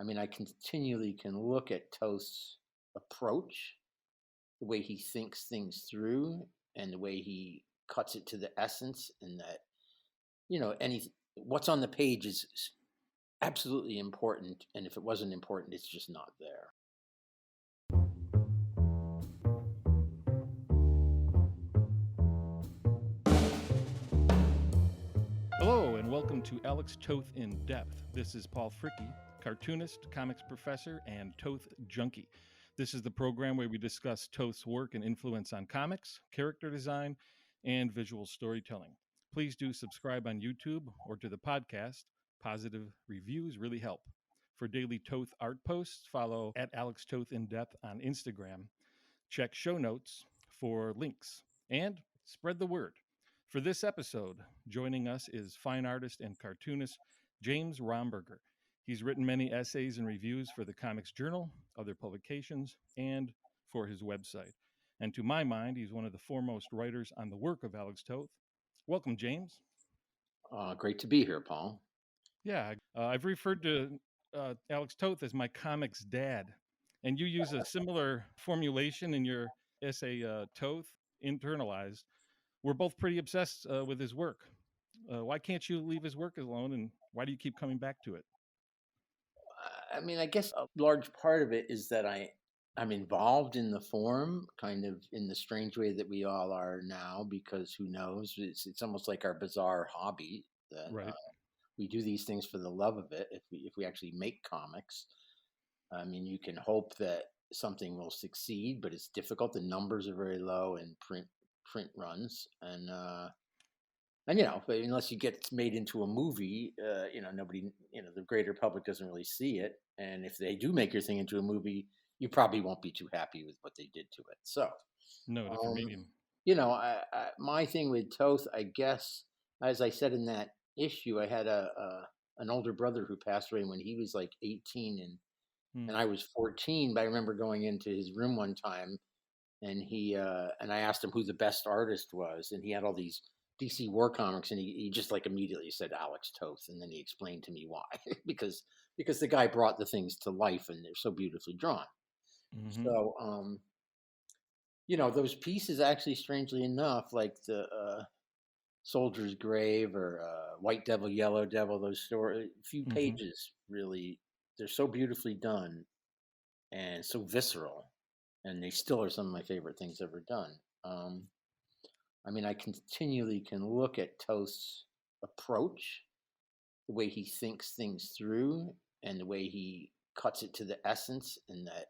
I mean, I continually can look at Toth's approach, the way he thinks things through, and the way he cuts it to the essence, and that any what's on the page is absolutely important, and if it wasn't important, it's just not there. Hello, and welcome to Alex Toth In Depth. This is Paul Fricke, cartoonist, comics professor, and Toth junkie. This is the program where we discuss Toth's work and influence on comics, character design, and visual storytelling. Please do subscribe on YouTube or to the podcast. Positive reviews really help. For daily Toth art posts, follow at Alex Toth In Depth on Instagram. Check show notes for links and spread the word. For this episode, joining us is fine artist and cartoonist James Romberger. He's written many essays and reviews for the Comics Journal, other publications, and for his website. And to my mind, he's one of the foremost writers on the work of Alex Toth. Welcome, James. Great to be here, Paul. Yeah, I've referred to Alex Toth as my comics dad, and you use a similar formulation in your essay, Toth Internalized. We're both pretty obsessed with his work. Why can't you leave his work alone, and why do you keep coming back to it? I mean, I guess a large part of it is that I'm involved in the form, kind of in the strange way that we all are now, because who knows? It's almost like our bizarre hobby that Right. we do these things for the love of it. If we actually make comics, I mean, you can hope that something will succeed, but it's difficult. The numbers are very low in print runs, and unless you get made into a movie, nobody, the greater public doesn't really see it. And if they do make your thing into a movie, you probably won't be too happy with what they did to it. So, No, different medium. my thing with Toth, I guess, as I said in that issue, I had an older brother who passed away when he was like 18, and I was 14. But I remember going into his room one time, and and I asked him who the best artist was, and he had all these DC War comics, and he just like immediately said Alex Toth, and then he explained to me why, because the guy brought the things to life, and they're so beautifully drawn. Mm-hmm. So, those pieces actually, strangely enough, like the Soldier's Grave or White Devil, Yellow Devil, those few Mm-hmm. pages really, they're so beautifully done and so visceral, and they still are some of my favorite things ever done. I mean, I continually can look at Toth's approach, the way he thinks things through, and the way he cuts it to the essence, and that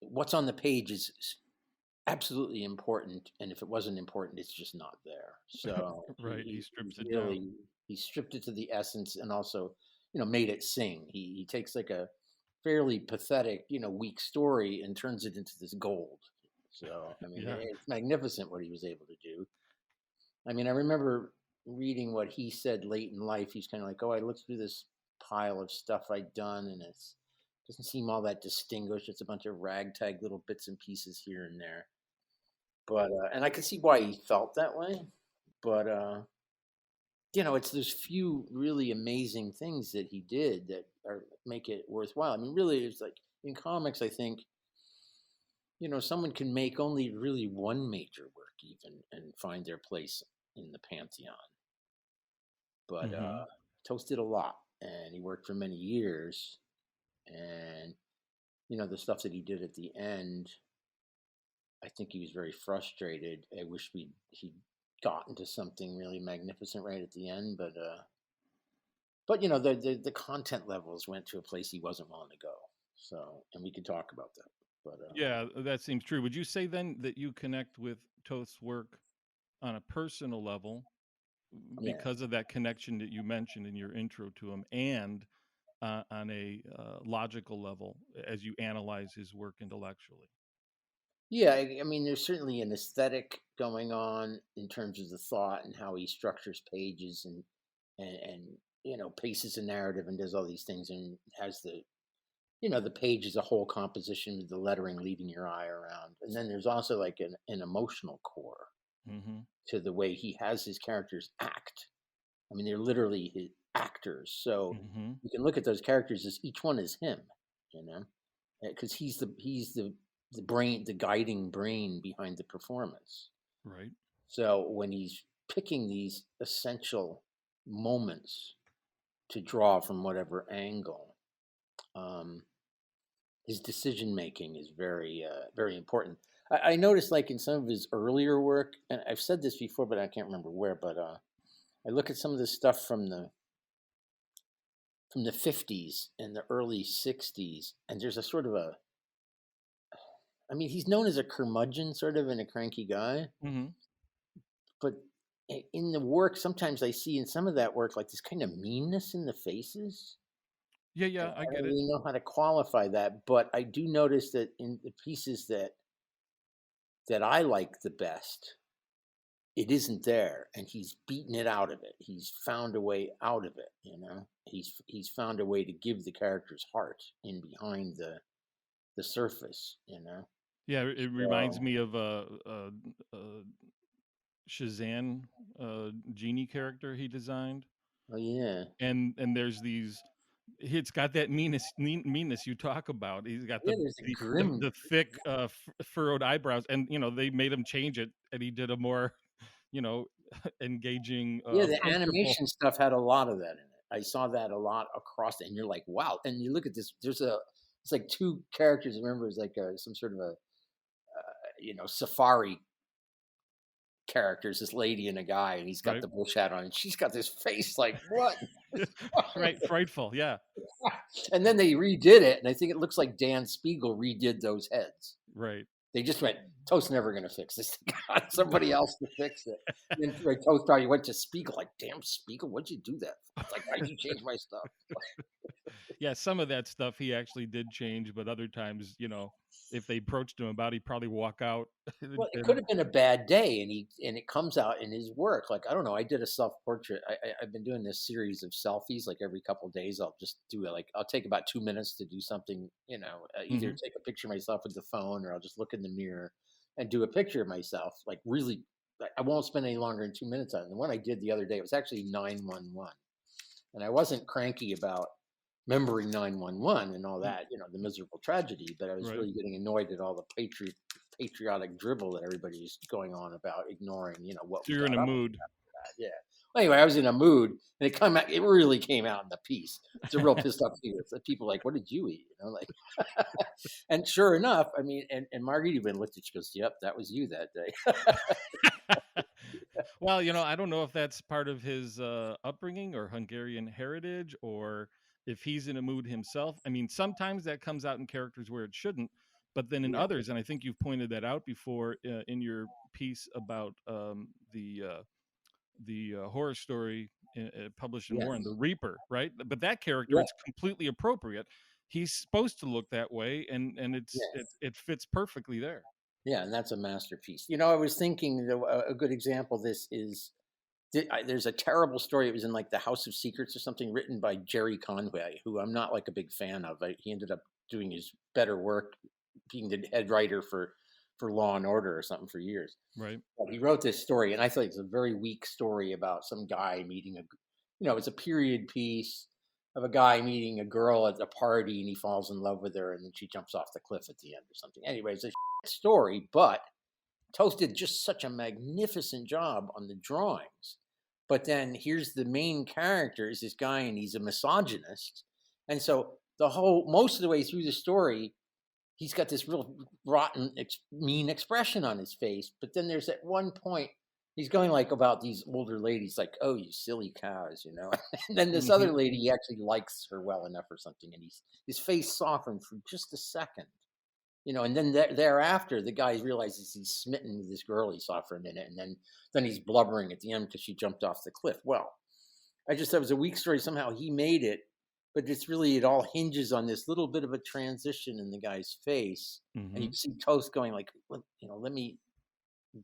what's on the page is absolutely important, and if it wasn't important, it's just not there. So Right. He strips it really down. he stripped it to the essence, and also made it sing. He takes like a fairly pathetic weak story and turns it into this gold. So I mean, Yeah. it's magnificent what he was able to do. I mean, I remember reading what he said late in life. He's kind of like, "Oh, I looked through this pile of stuff I'd done, and it doesn't seem all that distinguished. It's a bunch of ragtag little bits and pieces here and there." But and I can see why he felt that way. But it's those few really amazing things that he did that make it worthwhile. I mean, really, it's like in comics, I think someone can make only really one major work even and find their place in the pantheon. But Mm-hmm. Toast did a lot, and he worked for many years. And the stuff that he did at the end, I think he was very frustrated. I wish he'd gotten to something really magnificent right at the end, but the content levels went to a place he wasn't willing to go. So, and we could talk about that. But Yeah, that seems true. Would you say then that you connect with Toth's work on a personal level yeah, because of that connection that you mentioned in your intro to him, and on a logical level as you analyze his work intellectually? yeah. I mean, there's certainly an aesthetic going on in terms of the thought and how he structures pages and paces a narrative and does all these things and has the page is a whole composition with the lettering leaving your eye around. And then there's also like an emotional core Mm-hmm. to the way he has his characters act. I mean, they're literally actors. So Mm-hmm. you can look at those characters as each one is him, because he's the brain, the guiding brain behind the performance. Right. So when he's picking these essential moments to draw from whatever angle, um, his decision making is very important. I noticed, like in some of his earlier work, and I've said this before, but I can't remember where. But I look at some of the stuff from the 50s and the early 60s, and there's a sort of a, I mean, he's known as a curmudgeon, sort of, and a cranky guy. Mm-hmm. But in the work, sometimes I see in some of that work like this kind of meanness in the faces. Yeah, And yeah, I I get don't it. really know how to qualify that, but I do notice that in the pieces that I like the best, it isn't there, and he's beaten it out of it. He's found a way out of it. He's found a way to give the character's heart in behind the surface. Yeah, it reminds So, me of a Shazam genie character he designed, oh yeah, and there's these. It's got that meanness you talk about. He's got yeah. There's a grim. the thick furrowed eyebrows, and they made him change it, and he did a more you know engaging, Yeah, the approachable. animation stuff had a lot of that in it. I saw that a lot across it, and you're like, wow. And you look at this. It's like two characters. Remember, it's like some sort of a safari characters. This lady and a guy, and he's got Right. the bush hat on, and she's got this face like what? Right, frightful. Yeah, And then they redid it, and I think it looks like Dan Spiegel redid those heads. right. They just went, Toast's never going to fix this. They got somebody else to fix it. And then Toast probably went to Spiegel, like, damn, Spiegel, what'd you do that for? It's like, why'd you change my stuff? Yeah, some of that stuff he actually did change, but other times, if they approached him about it, he'd probably walk out. Well, it could And have been a bad day, and it comes out in his work. Like, I don't know, I did a self portrait. I've been doing this series of selfies. Like every couple of days, I'll just do it. Like I'll take about 2 minutes to do something. Either Mhm. take a picture of myself with the phone, or I'll just look in the mirror and do a picture of myself. Like really, I won't spend any longer than 2 minutes on it. And the one I did the other day, it was actually 911, and I wasn't cranky about remembering 911 and all Mm, that, the miserable tragedy, but I was right. really getting annoyed at all the patriotic dribble that everybody's going on about, ignoring, what So we you're in got a up mood. to that. Yeah. Well, anyway, I was in a mood, and it really came out in the piece. It's a real pissed off piece. People like, what did you eat? Like, and sure enough, I mean, and Margaret even looked at, she goes, yep, that was you that day. Well, I don't know if that's part of his upbringing or Hungarian heritage, or if he's in a mood himself. I mean, sometimes that comes out in characters where it shouldn't, but then in Yeah. others, and I think you've pointed that out before in your piece about the horror story published in Warren, Yes. The Reaper, right? But that character, Yeah. it's completely appropriate. He's supposed to look that way, and Yeah. it fits perfectly there. Yeah. And that's a masterpiece. I was thinking a good example of this is, there's a terrible story. It was in like the House of Secrets or something, written by Jerry Conway, who I'm not like a big fan of. He ended up doing his better work, being the head writer for Law and Order or something for years. Right. But he wrote this story, and I thought it's a very weak story about some guy meeting it's a period piece of a guy meeting a girl at a party, and he falls in love with her, and then she jumps off the cliff at the end or something. Anyway, it's a story, but Toast did just such a magnificent job on the drawings. But then here's the main character is this guy, and he's a misogynist. And so most of the way through the story, he's got this real rotten, mean expression on his face. But then there's at one point, he's going like about these older ladies, like, oh, you silly cows. And then this Hmm. other lady, he actually likes her well enough or something. And his face softened for just a second. And then thereafter, the guy realizes he's smitten with this girl he saw for a minute, and then he's blubbering at the end because she jumped off the cliff. Well, I just thought it was a weak story. Somehow he made it, but it all hinges on this little bit of a transition in the guy's face, and you Hmm. see Toast going like, let me.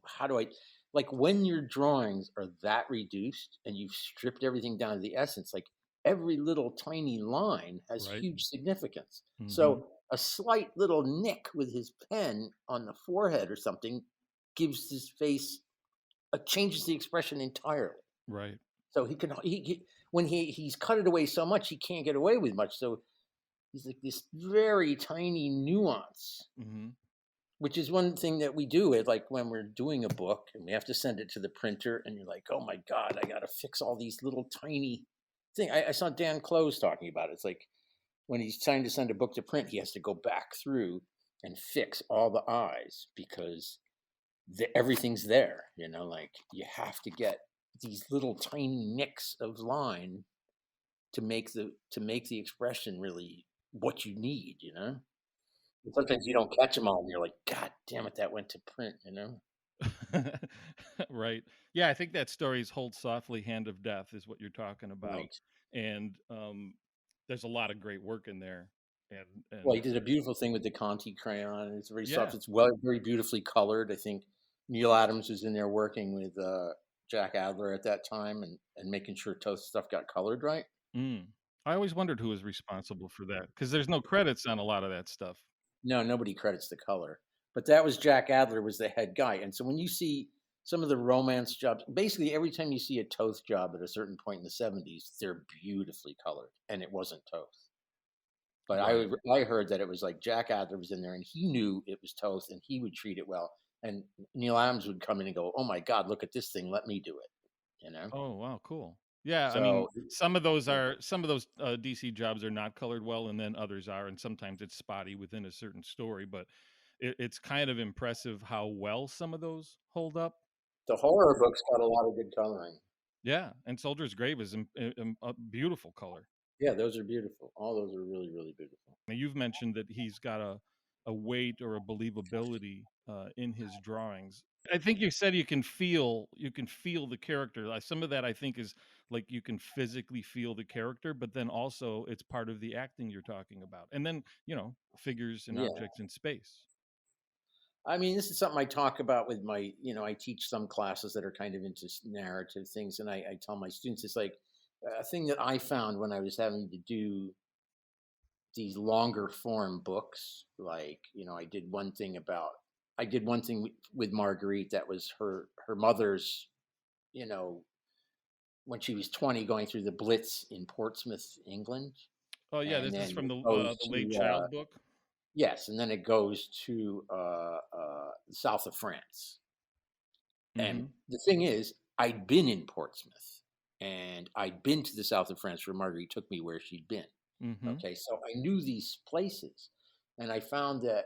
How do I? Like when your drawings are that reduced and you've stripped everything down to the essence, like every little tiny line has Right. huge significance. Hmm. So a slight little nick with his pen on the forehead or something gives his face changes the expression entirely. Right. So he can when he's cut it away so much, he can't get away with much. So he's like this very tiny nuance, Mm-hmm. which is one thing that we do it like when we're doing a book and we have to send it to the printer, and you're like, oh my God, I got to fix all these little tiny things. I saw Dan Close talking about it. It's like when he's trying to send a book to print, he has to go back through and fix all the I's because everything's there, like you have to get these little tiny nicks of line to make the expression really what you need. And sometimes you don't catch them all and you're like, God damn it, that went to print. Right. Yeah, I think that story's Hold Softly, Hand of Death is what you're talking about. Right. And there's a lot of great work in there. Well, And he did a beautiful thing with the Conti crayon. It's very yeah. soft. It's very beautifully colored. I think Neil Adams was in there working with Jack Adler at that time and making sure Toth stuff got colored right. Mm. I always wondered who was responsible for that because there's no credits on a lot of that stuff. No, nobody credits the color, but that was Jack Adler was the head guy. And so when you see some of the romance jobs, basically every time you see a Toth job at a certain point in the 70s, they're beautifully colored, and it wasn't Toth. But Right. I heard that it was like Jack Adler was in there, and he knew it was Toth, and he would treat it well. And Neil Adams would come in and go, "Oh my God, look at this thing! Let me do it." Oh, wow, cool. Yeah, I mean, So some of those yeah, DC jobs are not colored well, and then others are, and sometimes it's spotty within a certain story. But it's kind of impressive how well some of those hold up. the horror books got a lot of good coloring. Yeah, and Soldier's Grave is a beautiful color. Yeah, those are beautiful. All those are really, really beautiful. Now, you've mentioned that he's got a weight or a believability in his drawings. I think you said you can feel the character. Like some of that, I think, is like you can physically feel the character, but then also it's part of the acting you're talking about. And then figures and Yeah. objects in space. I mean, this is something I talk about with I teach some classes that are kind of into narrative things. And I tell my students, it's like a thing that I found when I was having to do these longer form books. Like, I did one thing with Marguerite that was her mother's, you know, when she was 20 going through the Blitz in Portsmouth, England. Oh yeah, And this is then from it the goes late to, child book. yes, and then it goes to the south of France. And Mm-hmm. the thing is, I'd been in Portsmouth and I'd been to the south of France where Marguerite took me where she'd been. Mm-hmm. Okay, so I knew these places. And I found that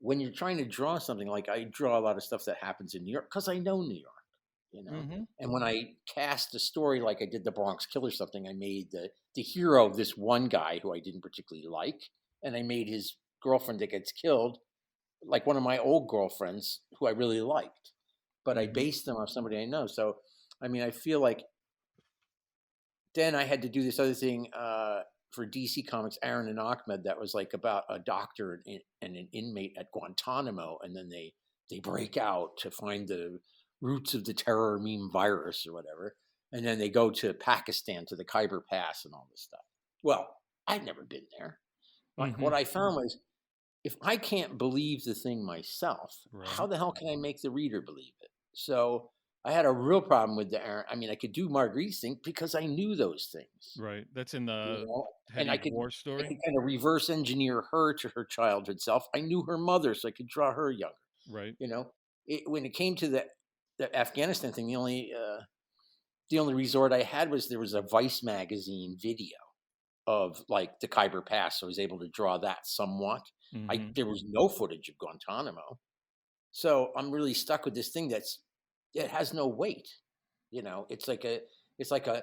when you're trying to draw something, like I draw a lot of stuff that happens in New York because I know New York. Mm-hmm. And when I cast a story like I did the Bronx Killer something, I made the hero of this one guy who I didn't particularly like, and I made his girlfriend that gets killed like one of my old girlfriends who I really liked, but I Mm-hmm. based them off somebody I know. So, I mean, I feel like then I had to do this other thing for DC Comics, Aaron and Ahmed, that was like about a doctor and an inmate at Guantanamo, and then they break out to find the roots of the terror meme virus or whatever, and then they go to Pakistan to the Khyber Pass and all this stuff. Well, I'd never been there. Mm-hmm. What I found was if I can't believe the thing myself, how Right. the hell can I make the reader believe it? So I had a real problem with the Aaron. I mean, I could do Marguerite's thing because I knew those things, Right. That's in you the know, and Hetty War I story. could kind of reverse engineer her to her childhood self. I knew her mother, so I could draw her younger. Right. You know, when it came to the Afghanistan thing, the only resort I had was there was a Vice magazine video of like the Khyber Pass, so I was able to draw that somewhat. Mm-hmm. There was no footage of Guantanamo, so I'm really stuck with this thing it has no weight. It's like it's like a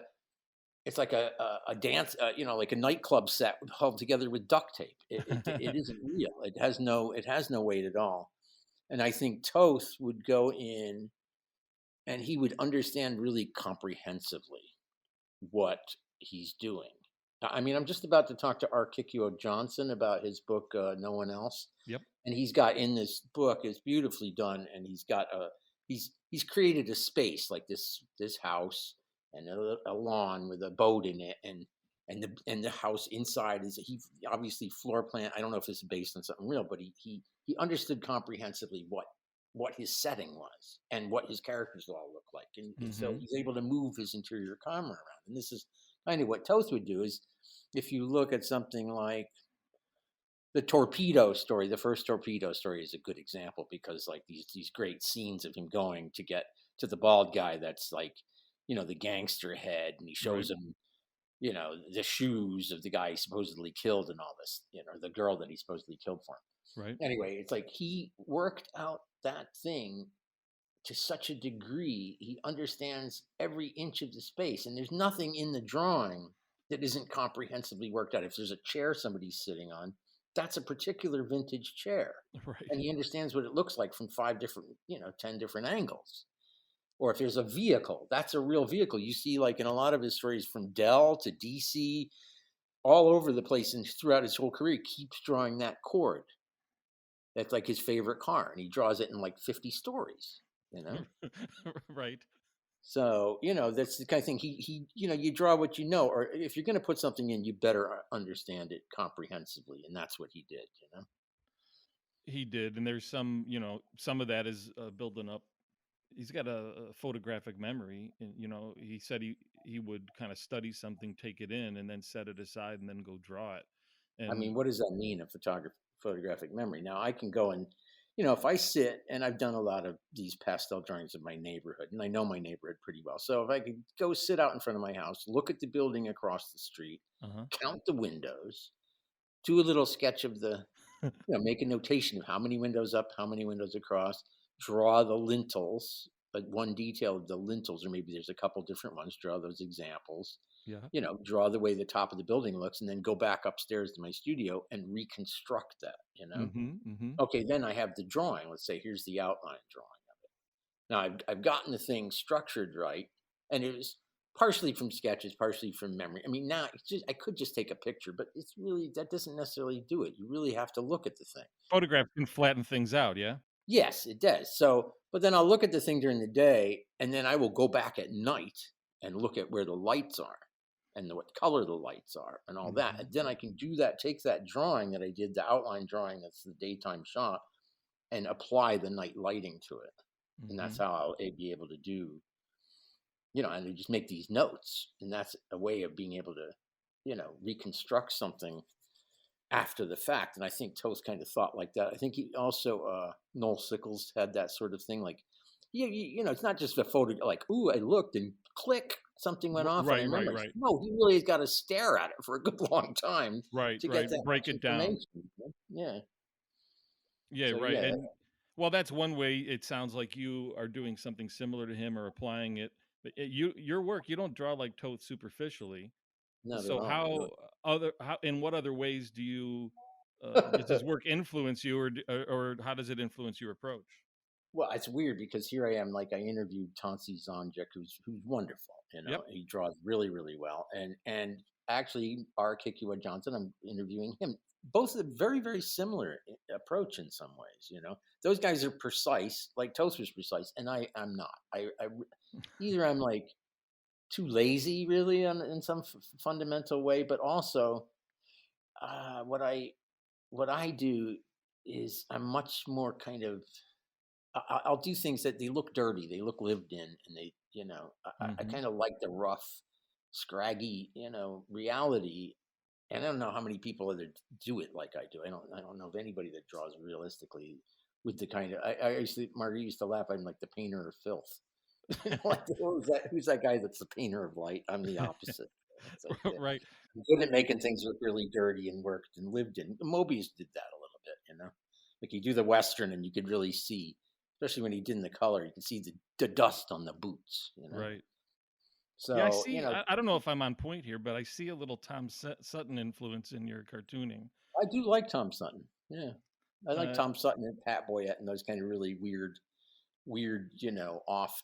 it's like a dance, like a nightclub set held together with duct tape. It isn't real. It has no weight at all. And I think Toth would go in and he would understand really comprehensively what he's doing. I mean, I'm just about to talk to Arkikio Johnson about his book, No One Else. Yep. And he's got in this book, it's beautifully done, and he's created a space like this house and a lawn with a boat in it, and the house inside is he obviously floor plan. I don't know if it's based on something real, but he understood comprehensively what what his setting was and what his characters all look like. And so Mm-hmm. he's able to move his interior camera around. And this is kind of what Toth would do is if you look at something like the torpedo story, the first torpedo story is a good example because like these great scenes of him going to get to the bald guy that's like, the gangster head, and he Right. shows him, the shoes of the guy he supposedly killed and all this, the girl that he supposedly killed for him. Right. Anyway, it's like he worked out that thing to such a degree, he understands every inch of the space, and there's nothing in the drawing that isn't comprehensively worked out. If there's a chair somebody's sitting on, that's a particular vintage chair, Right. and he understands what it looks like from 5 different, 10 different angles. Or if there's a vehicle, that's a real vehicle. You see, like in a lot of his stories, from Dell to DC, all over the place, and throughout his whole career, he keeps drawing that chord. That's like his favorite car, and he draws it in like 50 stories. You know. Right. So, that's the kind of thing you draw what you know, or if you're going to put something in, you better understand it comprehensively. And that's what he did. He did, and there's some of that is building up. He's got a photographic memory, and he said he would kind of study something, take it in, and then set it aside, and then go draw it. I And mean, what does that mean, a photographic memory? Now I can go and, if I sit and I've done a lot of these pastel drawings of my neighborhood and I know my neighborhood pretty well. So if I could go sit out in front of my house, look at the building across the street, uh-huh. count the windows, do a little sketch of make a notation of how many windows up, how many windows across, draw the lintels, like one detail of the lintels, or maybe there's a couple different ones, draw those examples, Yeah. draw the way the top of the building looks, and then go back upstairs to my studio and reconstruct that. Mm-hmm. Mm-hmm. Okay, then I have the drawing. Let's say here's the outline drawing of it. Now I've gotten the thing structured right, and it was partially from sketches, partially from memory. I mean, now I could just take a picture, but it's really, that doesn't necessarily do it. You really have to look at the thing. Photograph can flatten things out. Yeah. Yes, it does. So, but then I'll look at the thing during the day, and then I will go back at night and look at where the lights are and what color the lights are and all that. And Mm-hmm. then I can take that drawing that I did, the outline drawing that's the daytime shot, and apply the night lighting to it. And Mm-hmm. that's how I'll be able to do, and I just make these notes. And that's a way of being able to, reconstruct something after the fact. And I think Toast kind of thought like that. I think he also, Noel Sickles had that sort of thing. Like, it's not just a photo, like, ooh, I looked and click, something went off and I Right. Right. remember. Right. No, he really has got to stare at it for a good long time Right. to get Right. that Break much it down. information. Yeah. Yeah. So Right. yeah, And well, that's one way. It sounds like you are doing something similar to him or applying it. But your work, you don't draw like Toth superficially. not at So all. No. how in what other ways do you does his work influence you, or how does it influence your approach? Well, it's weird because here I am, like I interviewed Tansi Zonjic, who's wonderful. Yep. He draws really, really well, and actually, R. Kikiwa Johnson, I'm interviewing him. Both a very, very similar approach in some ways. Those guys are precise, like Toast was precise, and I'm not. Either I'm like too lazy, really, in some fundamental way, but also what I do is I'm much more kind of I'll do things that they look dirty, they look lived in, and I Mm-hmm. kind of like the rough, scraggy, reality. And I don't know how many people other do it like I do. I don't know of anybody that draws realistically with the kind of. Margaret used to laugh. I'm like the painter of filth. Like who's that guy that's the painter of light? I'm the opposite. It's like Right. I'm good at making things look really dirty and worked and lived in. Mobius did that a little bit. Like you do the Western and you could really see, especially when he did in the color, you could see the dust on the boots. Right. Yeah, I So, see. I don't know if I'm on point here, but I see a little Tom Sutton influence in your cartooning. I do like Tom Sutton. Yeah. I like Uh, Tom Sutton and Pat Boyette and those kind of really weird, off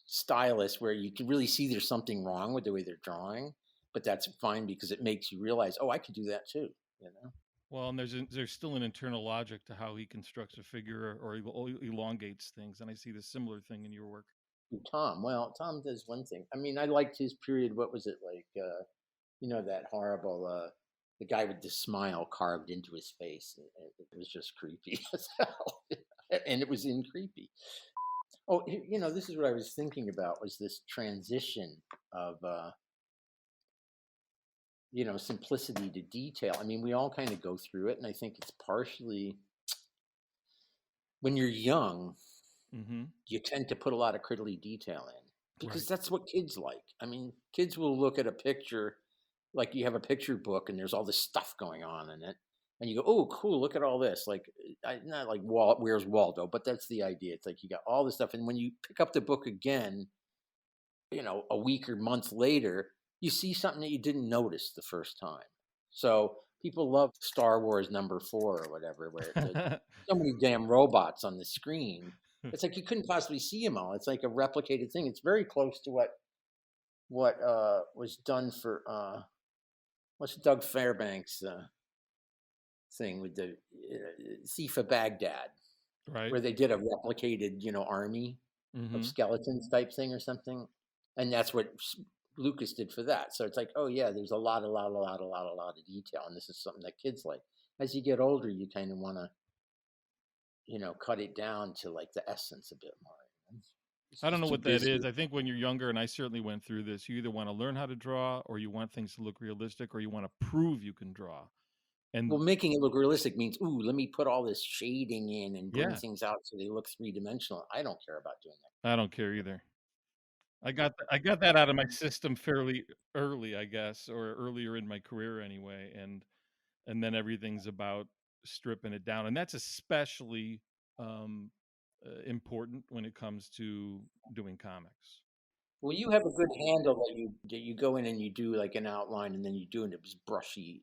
stylists where you can really see there's something wrong with the way they're drawing, but that's fine because it makes you realize, oh, I could do that too, you know? well, and there's still an internal logic to how he constructs a figure or elongates things, and I see the similar thing in your work. Tom does one thing. I mean, I liked his period. What was it like? That horrible, the guy with the smile carved into his face. It was just creepy as hell. And it was in creepy. Oh, this is what I was thinking about, was this transition of simplicity to detail. I mean, we all kind of go through it, and I think it's partially when you're young, Mm-hmm. you tend to put a lot of critical detail in because Right. that's what kids like. I mean, kids will look at a picture, like you have a picture book and there's all this stuff going on in it. And you go, oh, cool, look at all this. Like, not like Where's Waldo, but that's the idea. It's like you got all this stuff. And when you pick up the book again, a week or month later, you see something that you didn't notice the first time. So people love Star Wars #4 or whatever, where it's so many damn robots on the screen. It's like you couldn't possibly see them all. It's like a replicated thing. It's very close to what was done for what's Doug Fairbanks' thing with the Thief of Baghdad, Right. where they did a replicated, army of Mm-hmm. skeletons type thing or something, and that's what Lucas did for that. So it's like, oh yeah, there's a lot of detail, and this is something that kids like. As you get older, you kind of want to, cut it down to like the essence a bit more. It's I don't just know too what that busy. is. I think when you're younger, and I certainly went through this, you either want to learn how to draw, or you want things to look realistic, or you want to prove you can draw. And Well, making it look realistic means, ooh, let me put all this shading in and bring yeah, things out so they look 3-dimensional. I don't care about doing I don't care either. I got that out of my system fairly early, I guess, or earlier in my career anyway, and then everything's about stripping it down, and that's especially um, important when it comes to doing comics. Well, you have a good handle that you go in and you do like an outline, and then you do it with brushy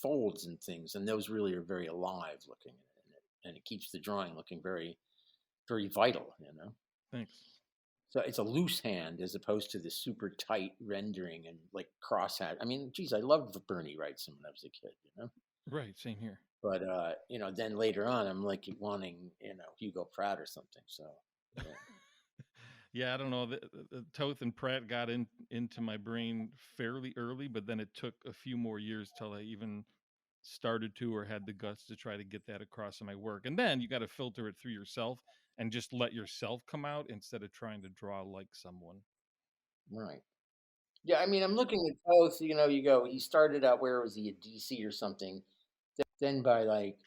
folds and things, and those really are very alive looking, and it keeps the drawing looking very, very vital. Thanks. So it's a loose hand as opposed to the super tight rendering and like crosshatch. I mean, geez, I loved Bernie Wrightson when I was a kid. Right, same here. But then later on, I'm like wanting, Hugo Pratt or something. So yeah. Yeah, I don't know. The Toth and Pratt got into my brain fairly early, but then it took a few more years till I even started to or had the guts to try to get that across in my work. And then you got to filter it through yourself and just let yourself come out instead of trying to draw like someone. Right. Yeah, I mean, I'm looking at both. You go. He started out, where was he, at DC or something? Then by like,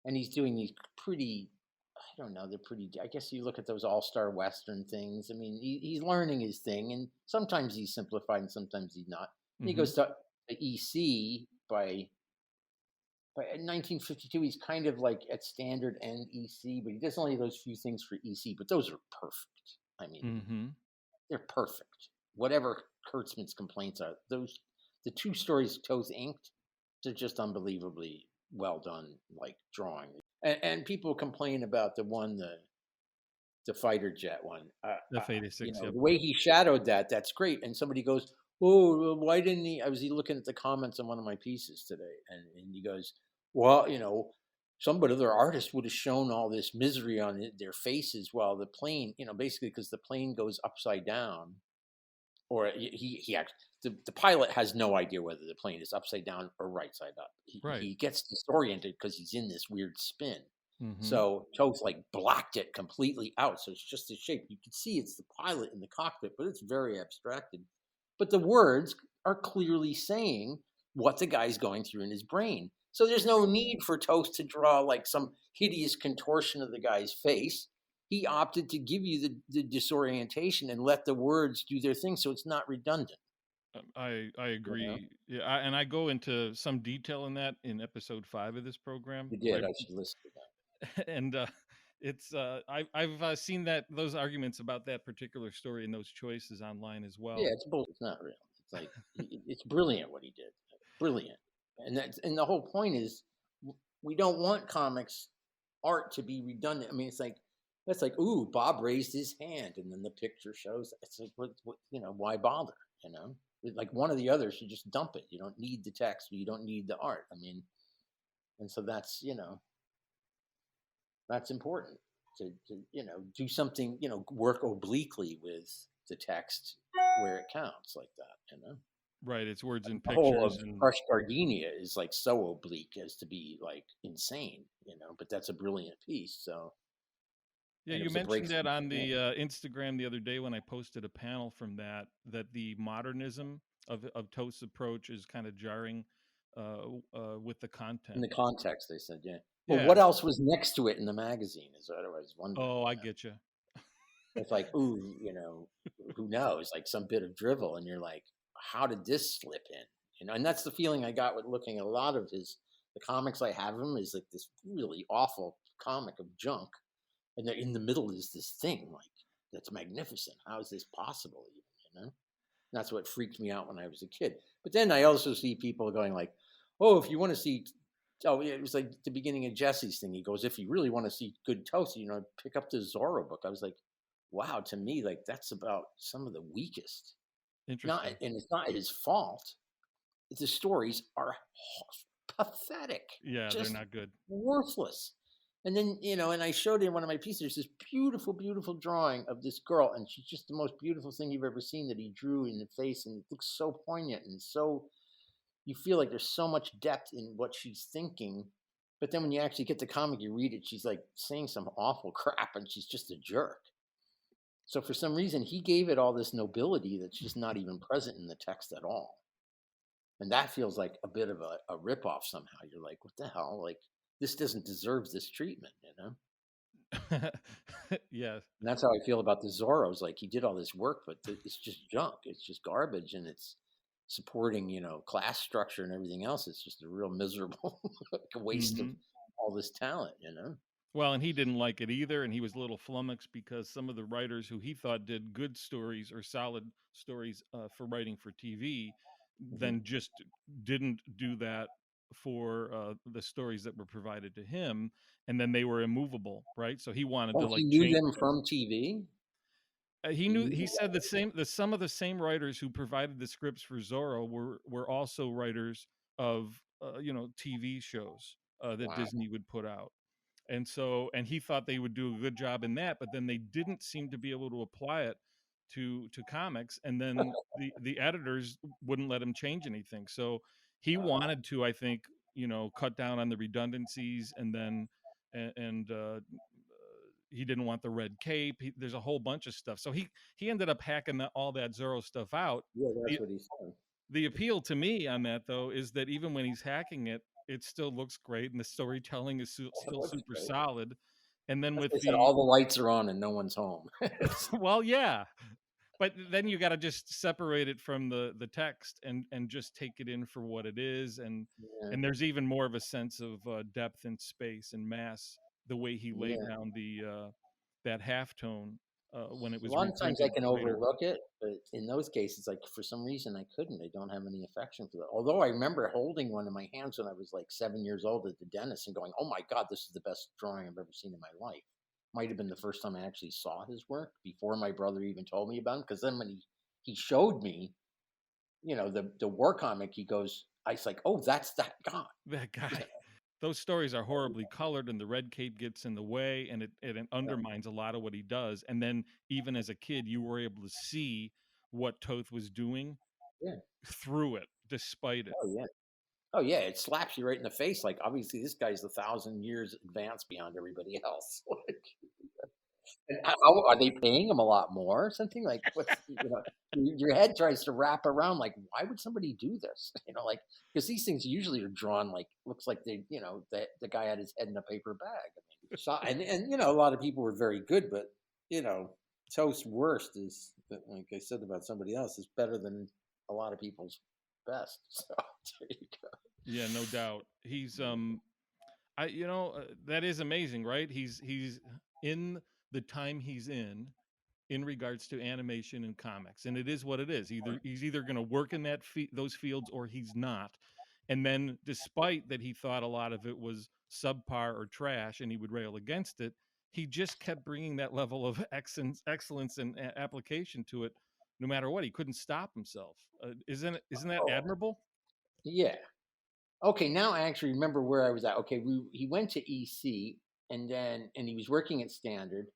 and he's doing these pretty. I don't know. They're pretty. I guess you look at those all-star Western things. I mean, he's learning his thing, and sometimes he's simplified, and sometimes he's not. And he Mm-hmm. goes to EC by 1952. He's kind of like at standard and EC, but he does only those few things for EC. But those are perfect. I mean, Mm-hmm. they're perfect. Whatever Kurtzman's complaints are, the two stories Toth inked, they're just unbelievably well done, like drawing. And people complain about the fighter jet one. F-86, The yep. way he shadowed that's great. And somebody goes, "Oh, why didn't he?" I was looking at the comments on one of my pieces today, and he goes, "Well, some other artist would have shown all this misery on their faces while the plane, basically because the plane goes upside down, or he actually, the pilot has no idea whether the plane is upside down or right side up. Right. He gets disoriented because he's in this weird spin. Mm-hmm. So Toth like blacked it completely out, so it's just the shape. You can see it's the pilot in the cockpit, but it's very abstracted. But the words are clearly saying what the guy's going through in his brain. So there's no need for Toth to draw like some hideous contortion of the guy's face. He opted to give you the disorientation and let the words do their thing, so it's not redundant. I You know, agree. Yeah, and I go into some detail in that in episode 5 of this program, you did. I should listen to that. and it's I've seen that those arguments about that particular story and those choices online as Yeah, well. it's bull. It's not real. It's like it's brilliant what he did. Brilliant, and the whole point is we don't want comics art to be redundant. I mean, it's like that's like, ooh, Bob raised his hand, and then the picture shows. It's like, why bother? Like one or the other should just dump it. You don't need the text, or you don't need the art. I mean, and so that's important to do something, work obliquely with the text where it counts like that. Right, it's words and The whole pictures of and Harsh Gardenia is like so oblique as to be like insane, but that's a brilliant piece. So Yeah, and it you was a mentioned that breakthrough on for me. the Instagram the other day when I posted a panel from that, that the modernism of Toth's approach is kind of jarring with the In content. the context, they said, yeah. Well, Yeah. what else was next to it in the magazine is what I was wondering. Oh, I get you. It's like, ooh, who knows? Like some bit of drivel, and you're like, how did this slip in? And that's the feeling I got with looking at a lot of the comics I have him is like this really awful comic of junk, and then in the middle is this thing like that's magnificent. How is this possible? Even, that's what freaked me out when I was a kid. But then I also see people going like, oh, if you want to see, oh, yeah, it was like the beginning of Jesse's thing. He goes, if you really want to see good toast, pick up the Zorro book. I was like, wow, to me, like that's about some of the weakest. Not, Interesting. and it's not his fault. The stories are pathetic, Yeah, they're just not good. worthless. And then, and I showed in one of my pieces, there's this beautiful, beautiful drawing of this girl, and she's just the most beautiful thing you've ever seen that he drew in the face, and it looks so poignant and so, you feel like there's so much depth in what she's thinking. But then when you actually get the comic, you read it, she's like saying some awful crap, and she's just a jerk. So for some reason, he gave it all this nobility that's just not even present in the text at all. And that feels like a bit of a ripoff somehow. You're like, what the hell? Like, this doesn't deserve this treatment, Yes. And that's how I feel about the Zorros. Like, he did all this work, but it's just junk. It's just garbage, and it's supporting, class structure and everything else. It's just a real miserable waste of Hmm. all this talent, Well, and he didn't like it either, and he was a little flummoxed because some of the writers who he thought did good stories or solid stories for writing for TV Mhm. then just didn't do that for the stories that were provided to him, and then they were immovable, right? So he wanted to Oh, he like knew change them them. from TV. He He knew. knew He said that. some of the same writers who provided the scripts for Zorro were also writers of TV shows that Wow. Disney would put out. And he thought they would do a good job in that, but then they didn't seem to be able to apply it to comics, and then the editors wouldn't let him change anything. So he wanted to, I think, cut down on the redundancies, and then and he didn't want the red cape. There's a whole bunch of stuff. So he ended up hacking all that Zorro stuff out. Yeah, The that's what he said. the appeal to me on that, though, is that even when he's hacking it, it still looks great, and the storytelling is It still looks super great. solid. And then That's with what I said. the All the lights are on and no one's home. well, yeah, but then you got to just separate it from the text and just take it in for what it is, Yeah, and there's even more of a sense of depth and space and mass the way he laid yeah. down the that half tone when it A was lot of times I reprinted can later. overlook it, but in those cases, like for some reason I couldn't. I don't have any affection for that. Although I remember holding one in my hands when I was like 7 years old at the dentist and going, "Oh my God, this is the best drawing I've ever seen in my life." Might have been the first time I actually saw his work before my brother even told me about him. Because then when he showed me, the war comic, he goes, I was like, "Oh, that's that guy." That You guy. know, Those stories are horribly colored, and the red cape gets in the way, and it yeah, undermines a lot of what he does. And then even as a kid, you were able to see what Toth was doing yeah. through it, despite it. Oh yeah. Oh yeah, it slaps you right in the face. Like obviously, this guy's 1,000 years advanced beyond everybody else. Like, and how are they paying him a lot more or something? Like, your head tries to wrap around. Like, why would somebody do this? Like because these things usually are drawn like looks like they, the guy had his head in a paper bag. So and a lot of people were very good, but you know, Toast's worst is like I said about somebody else is better than a lot of people's best. So there you go. Yeah, no doubt. He's that is amazing, right? He's in the time he's in regards to animation and comics, and it is what it is. He's either going to work in those fields or he's not. And then, despite that, he thought a lot of it was subpar or trash, and he would rail against it. He just kept bringing that level of excellence and application to it, no matter what. He couldn't stop himself. Isn't that Oh admirable? yeah. Okay, now I actually remember where I was at. Okay, he went to EC and he was working at Standard.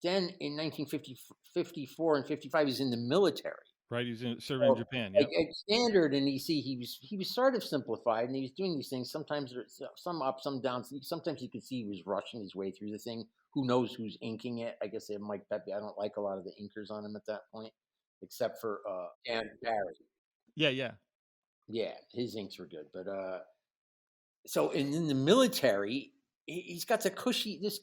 Then in 1954 and 55, he's in the military. Right. He was serving in So, Japan. like Yep. at standard, and he was sort of simplified, and he was doing these things. Sometimes there's some up, some down. Sometimes you could see he was rushing his way through the thing. Who knows who's inking it? I guess they have Mike Pepe. I don't like a lot of the inkers on him at that point, except for Dan Barry. Yeah. Yeah. Yeah, his inks were good, but so and in the military, he's got this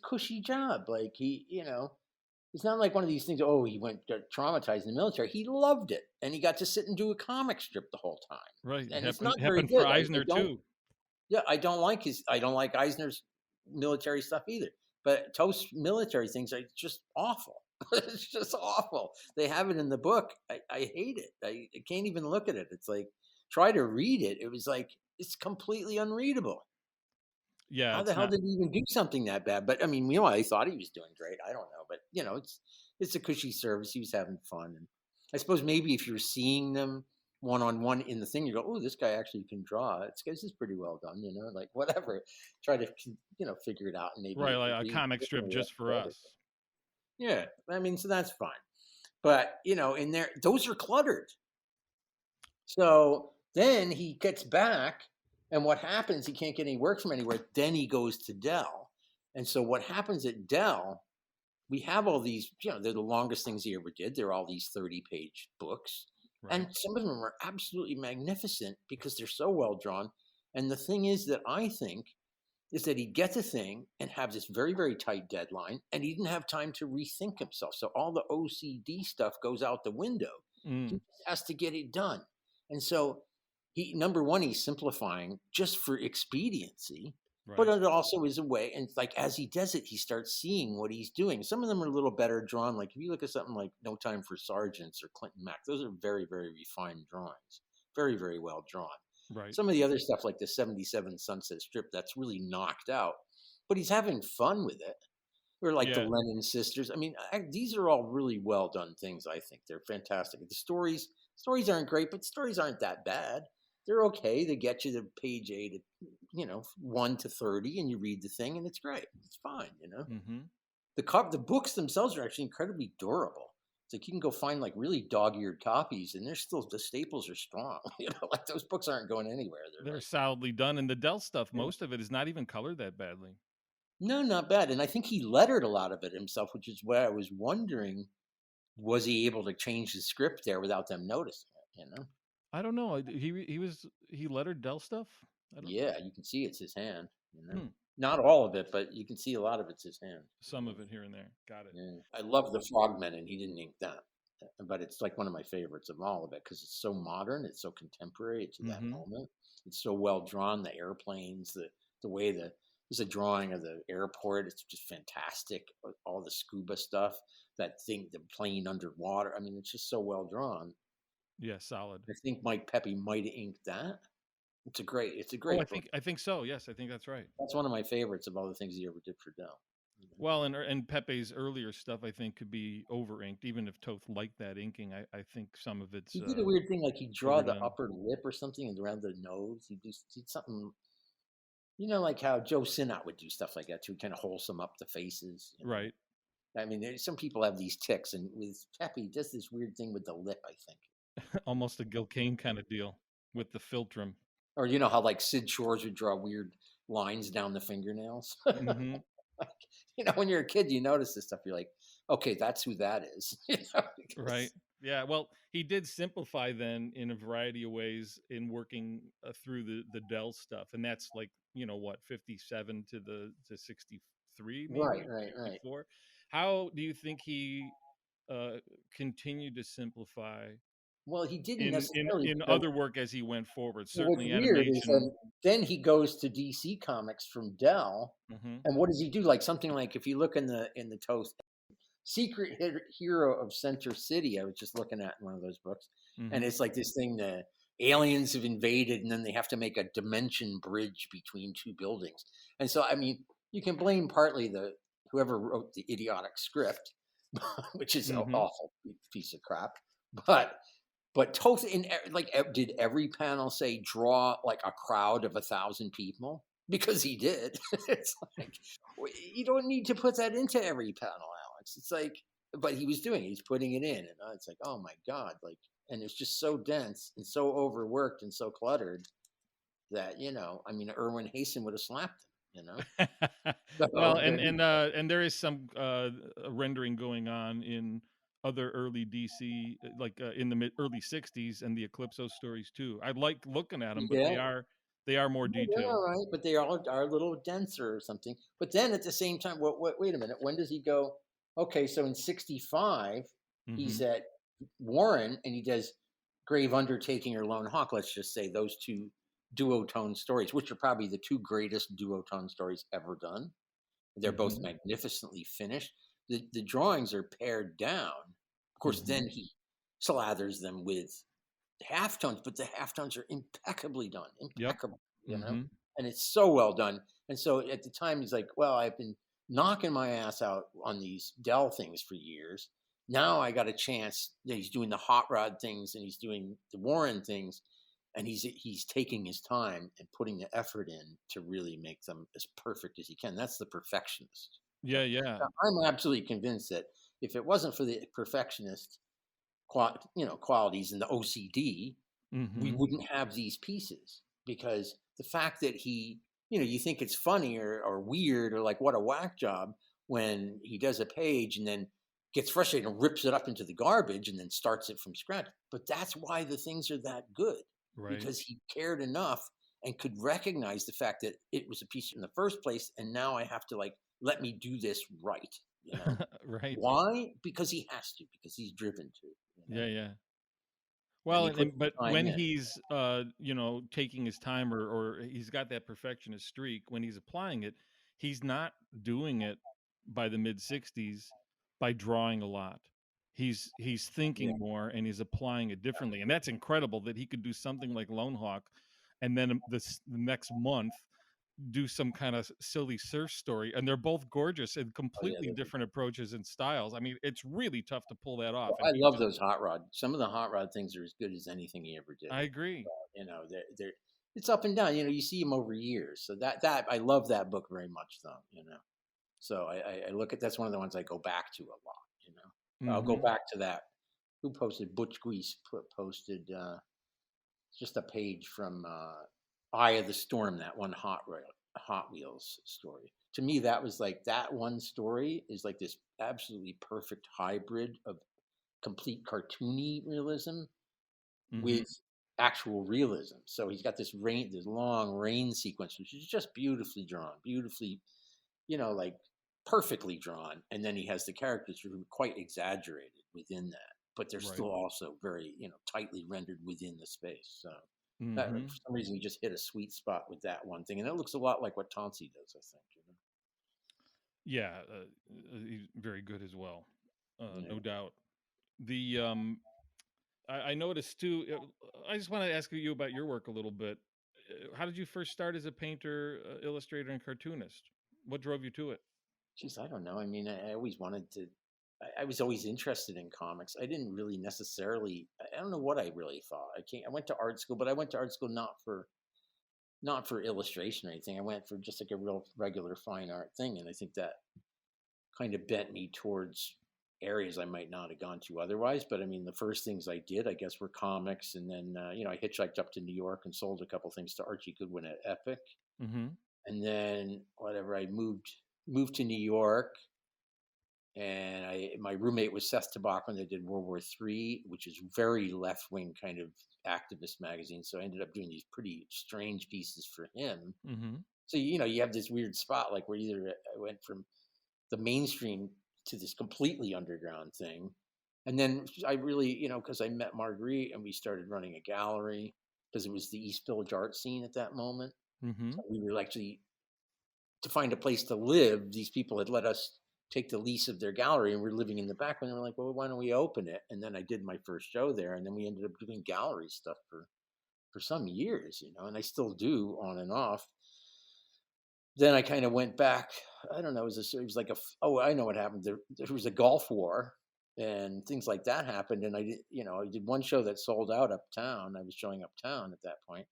cushy job. Like it's not like one of these things. Oh, he got traumatized in the military. He loved it, and he got to sit and do a comic strip the whole time. Right. And it's not very Happened for good. I Eisner don't. too. Yeah, I don't like Eisner's military stuff either. But Toast's military things are just awful. It's just awful. They have it in the book. I hate it. I can't even look at it. It's like try to read it. It was like it's completely unreadable. Yeah. How the It's hell not. did he even do something that bad? But I mean, I thought he was doing great. I don't know, but it's a cushy service. He was having fun, and I suppose maybe if you're seeing them one on one in the thing, you go, "Oh, this guy actually can draw. This is pretty well done." Like whatever. Try to figure it out, and maybe Right. it Like a reads comic strip differently just for after. us. Yeah, I mean, so that's fine. But in there, those are cluttered. So then he gets back, and what happens? He can't get any work from anywhere. Then he goes to Dell. And so what happens at Dell, we have all these, they're the longest things he ever did. They're all these 30-page books. Right. And some of them are absolutely magnificent because they're so well drawn. And the thing is that I think is that he'd get the thing and have this very, very tight deadline, and he didn't have time to rethink himself. So all the OCD stuff goes out the window. He Mm. just has to get it done. And so number one, he's simplifying just for expediency, but Right. it also is a way. And like as he does it, he starts seeing what he's doing. Some of them are a little better drawn. Like if you look at something like No Time for Sergeants or Clinton Mack, those are very, very refined drawings, very, very well drawn. Right. Some of the other stuff, like the 77 Sunset Strip, that's really knocked out, but he's having fun with it. Or like the Yeah. Lennon sisters. I mean, these are all really well done things. I think they're fantastic. The stories aren't great, but stories aren't that bad. They're okay. They get you to page 8, 1 to 30, and you read the thing, and it's great. It's fine. Mm-hmm. The books themselves are actually incredibly durable. It's like you can go find like really dog-eared copies, and they're still the staples are strong. Like those books aren't going anywhere. They're They're like, solidly done. And the Dell stuff, yeah. most of it is not even colored that badly. No, not bad. And I think he lettered a lot of it himself, which is why I was wondering, was he able to change the script there without them noticing it? I don't know. He lettered Dell stuff. I don't. Yeah, you can see it's his hand. Hmm. Not all of it, but you can see a lot of it's his hand. Some of it here and there. Got it. Yeah. I love the Frogmen, and he didn't ink that, but it's like one of my favorites of all of it because it's so modern, it's so contemporary to that Mm-hmm. moment. It's so well drawn. The airplanes, the way there's a drawing of the airport. It's just fantastic. All the scuba stuff, that thing, the plane underwater. I mean, it's just so well drawn. Yeah, solid. I think Mike Pepe might have inked that. It's a Oh, great book. I think so. Yes, I think that's right. That's one of my favorites of all the things he ever did for Dell. Well, and Pepe's earlier stuff, I think, could be over inked. Even if Toth liked that inking, I think some of it's He did a weird thing, like he'd draw the overdone. upper lip or something and around the nose. Did something, like how Joe Sinnott would do stuff like that too, kind of wholesome up the faces. Right. I mean, some people have these ticks, and with Pepe, he does this weird thing with the lip, I think. Almost a Gil Kane kind of deal with the philtrum. Or how like Sid Shores would draw weird lines down the fingernails. Mm-hmm. Like, when you're a kid, you notice this stuff. You're like, okay, that's who that is. Right. Yeah. Well, he did simplify then in a variety of ways in working through the Dell stuff, and that's like what 57 to 63 maybe Right. 64. How do you think he continued to simplify Well, he didn't in necessarily. other work as he went forward? What's Certainly weird is animation. then he goes to DC Comics from Dell, Mm-hmm. and what does he do? Like something like if you look in the Toast Secret Hero of Center City, I was just looking at in one of those books, and Mm-hmm. it's like this thing: the aliens have invaded, and then they have to make a dimension bridge between two buildings. And so, I mean, you can blame partly whoever wrote the idiotic script, which is an Mm-hmm. awful piece of crap, but. But Toth did every panel say draw like a crowd of 1,000 people? Because he did. It's like you don't need to put that into every panel, Alex. It's like, but he was doing it. He's putting it in, and it's like, oh my god, like and it's just so dense and so overworked and so cluttered that, I mean, Irwin Hasen would have slapped him. Well, So there you go. and there is some rendering going on in other early DC, in the early '60s, and the Eclipso stories too. I like looking at them, but Yeah, they are more no, they're detailed. all right, but they all are a little denser or something. But then at the same time, wait a minute. When does he go? Okay, so in '65, Hmm. he's at Warren and he does Grave Undertaking or Lone Hawk. Let's just say those two duotone stories, which are probably the two greatest duotone stories ever done. They're both Hmm. magnificently finished. The drawings are pared down. Of course, Hmm. then he slathers them with halftones, but the halftones are impeccably done, Yep. impeccable, Hmm. and it's so well done. And so at the time, he's like, "Well, I've been knocking my ass out on these Dell things for years. Now I got a chance." He's doing the hot rod things and he's doing the Warren things, and he's taking his time and putting the effort in to really make them as perfect as he can. That's the perfectionist. Yeah, yeah. I'm absolutely convinced that if it wasn't for the perfectionist qualities and the OCD, we Hmm. wouldn't have these pieces, because the fact that he, you think it's funny or weird or like what a whack job when he does a page and then gets frustrated and rips it up into the garbage and then starts it from scratch. But that's why the things are that good, Right. because he cared enough and could recognize the fact that it was a piece in the first place. And now I have to, like, let me do this right. Right. Why? Because he has to, because he's driven to, Yeah, yeah. and Well, he puts the but time when in. he's taking his time, or he's got that perfectionist streak, when he's applying it, he's not doing it by the mid '60s by drawing a lot. He's Yeah. thinking more and he's applying it differently. And that's incredible that he could do something like Lone Hawk and then the next month do some kind of silly surf story, and they're both gorgeous and Oh yeah. completely different approaches and styles. I mean, it's really tough to pull that off, Well, and I he love just those hot rod. Some of the hot rod things are as good as anything he ever did. I agree. They're it's up and down. You see him over years. So that I love that book very much, though. So I look at, that's one of the ones I go back to a lot. I'll go Mhm. back to that. Who posted? Butch Grease posted just a page from Eye of the Storm. That one Hot Wheels story. To me, that was like, that one story is like this absolutely perfect hybrid of complete cartoony realism Mhm. with actual realism. So he's got this long rain sequence, which is just beautifully drawn, beautifully, like perfectly drawn. And then he has the characters who are quite exaggerated within that, but they're Right. still also very, tightly rendered within the space. So that, for Mhm. some reason, he just hit a sweet spot with that one thing, and it looks a lot like what Tonsi does, I think. Yeah, he's very good as well. Yeah. No doubt. The I noticed too. I just want to ask you about your work a little bit. How did you first start as a painter, illustrator, and cartoonist? What drove you to it? Geez, I don't know. I mean, I always wanted to. I was always interested in comics. I didn't really necessarily. I don't know what I really thought. I can't. I went to art school, but I went to art school not for illustration or anything. I went for just like a real regular fine art thing, and I think that kind of bent me towards areas I might not have gone to otherwise. But I mean, the first things I did, I guess, were comics, and then I hitchhiked up to New York and sold a couple things to Archie Goodwin at Epic, Mhm. and then whatever, I moved to New York, and my roommate was Seth Tabak when they did World War III, which is very left wing kind of activist magazine. So I ended up doing these pretty strange pieces for him. Mhm. So you have this weird spot, like where either I went from the mainstream to this completely underground thing, and then I really, because I met Marguerite and we started running a gallery, because it was the East Village art scene at that moment. So Mhm. we were actually, to find a place to live, these people had let us take the lease of their gallery, and we're living in the back. And they were like, "Well, why don't we open it?" And then I did my first show there, and then we ended up doing gallery stuff for some years, and I still do on and off. Then I kind of went back. I don't know. It was like oh, I know what happened. There was a Gulf War and things like that happened, and I did one show that sold out uptown. I was showing uptown at that point.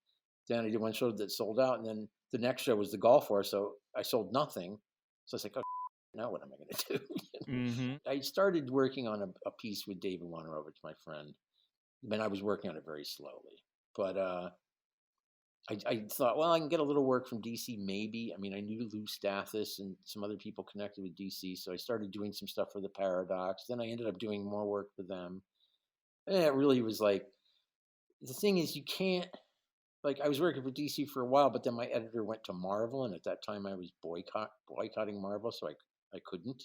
Then I did one show that sold out, and then the next show was the Gulf War, so I sold nothing. So I was like, oh, now what am I going to do? Mhm. I started working on a piece with David Wonderovich, my friend, mean, I was working on it very slowly, but I thought, well, I can get a little work from DC, maybe. I mean, I knew Lou Stathis and some other people connected with DC, so I started doing some stuff for the Paradox. Then I ended up doing more work for them. And it really was like, the thing is, you can't, like, I was working for DC for a while, but then my editor went to Marvel, and at that time I was boycotting Marvel, so I couldn't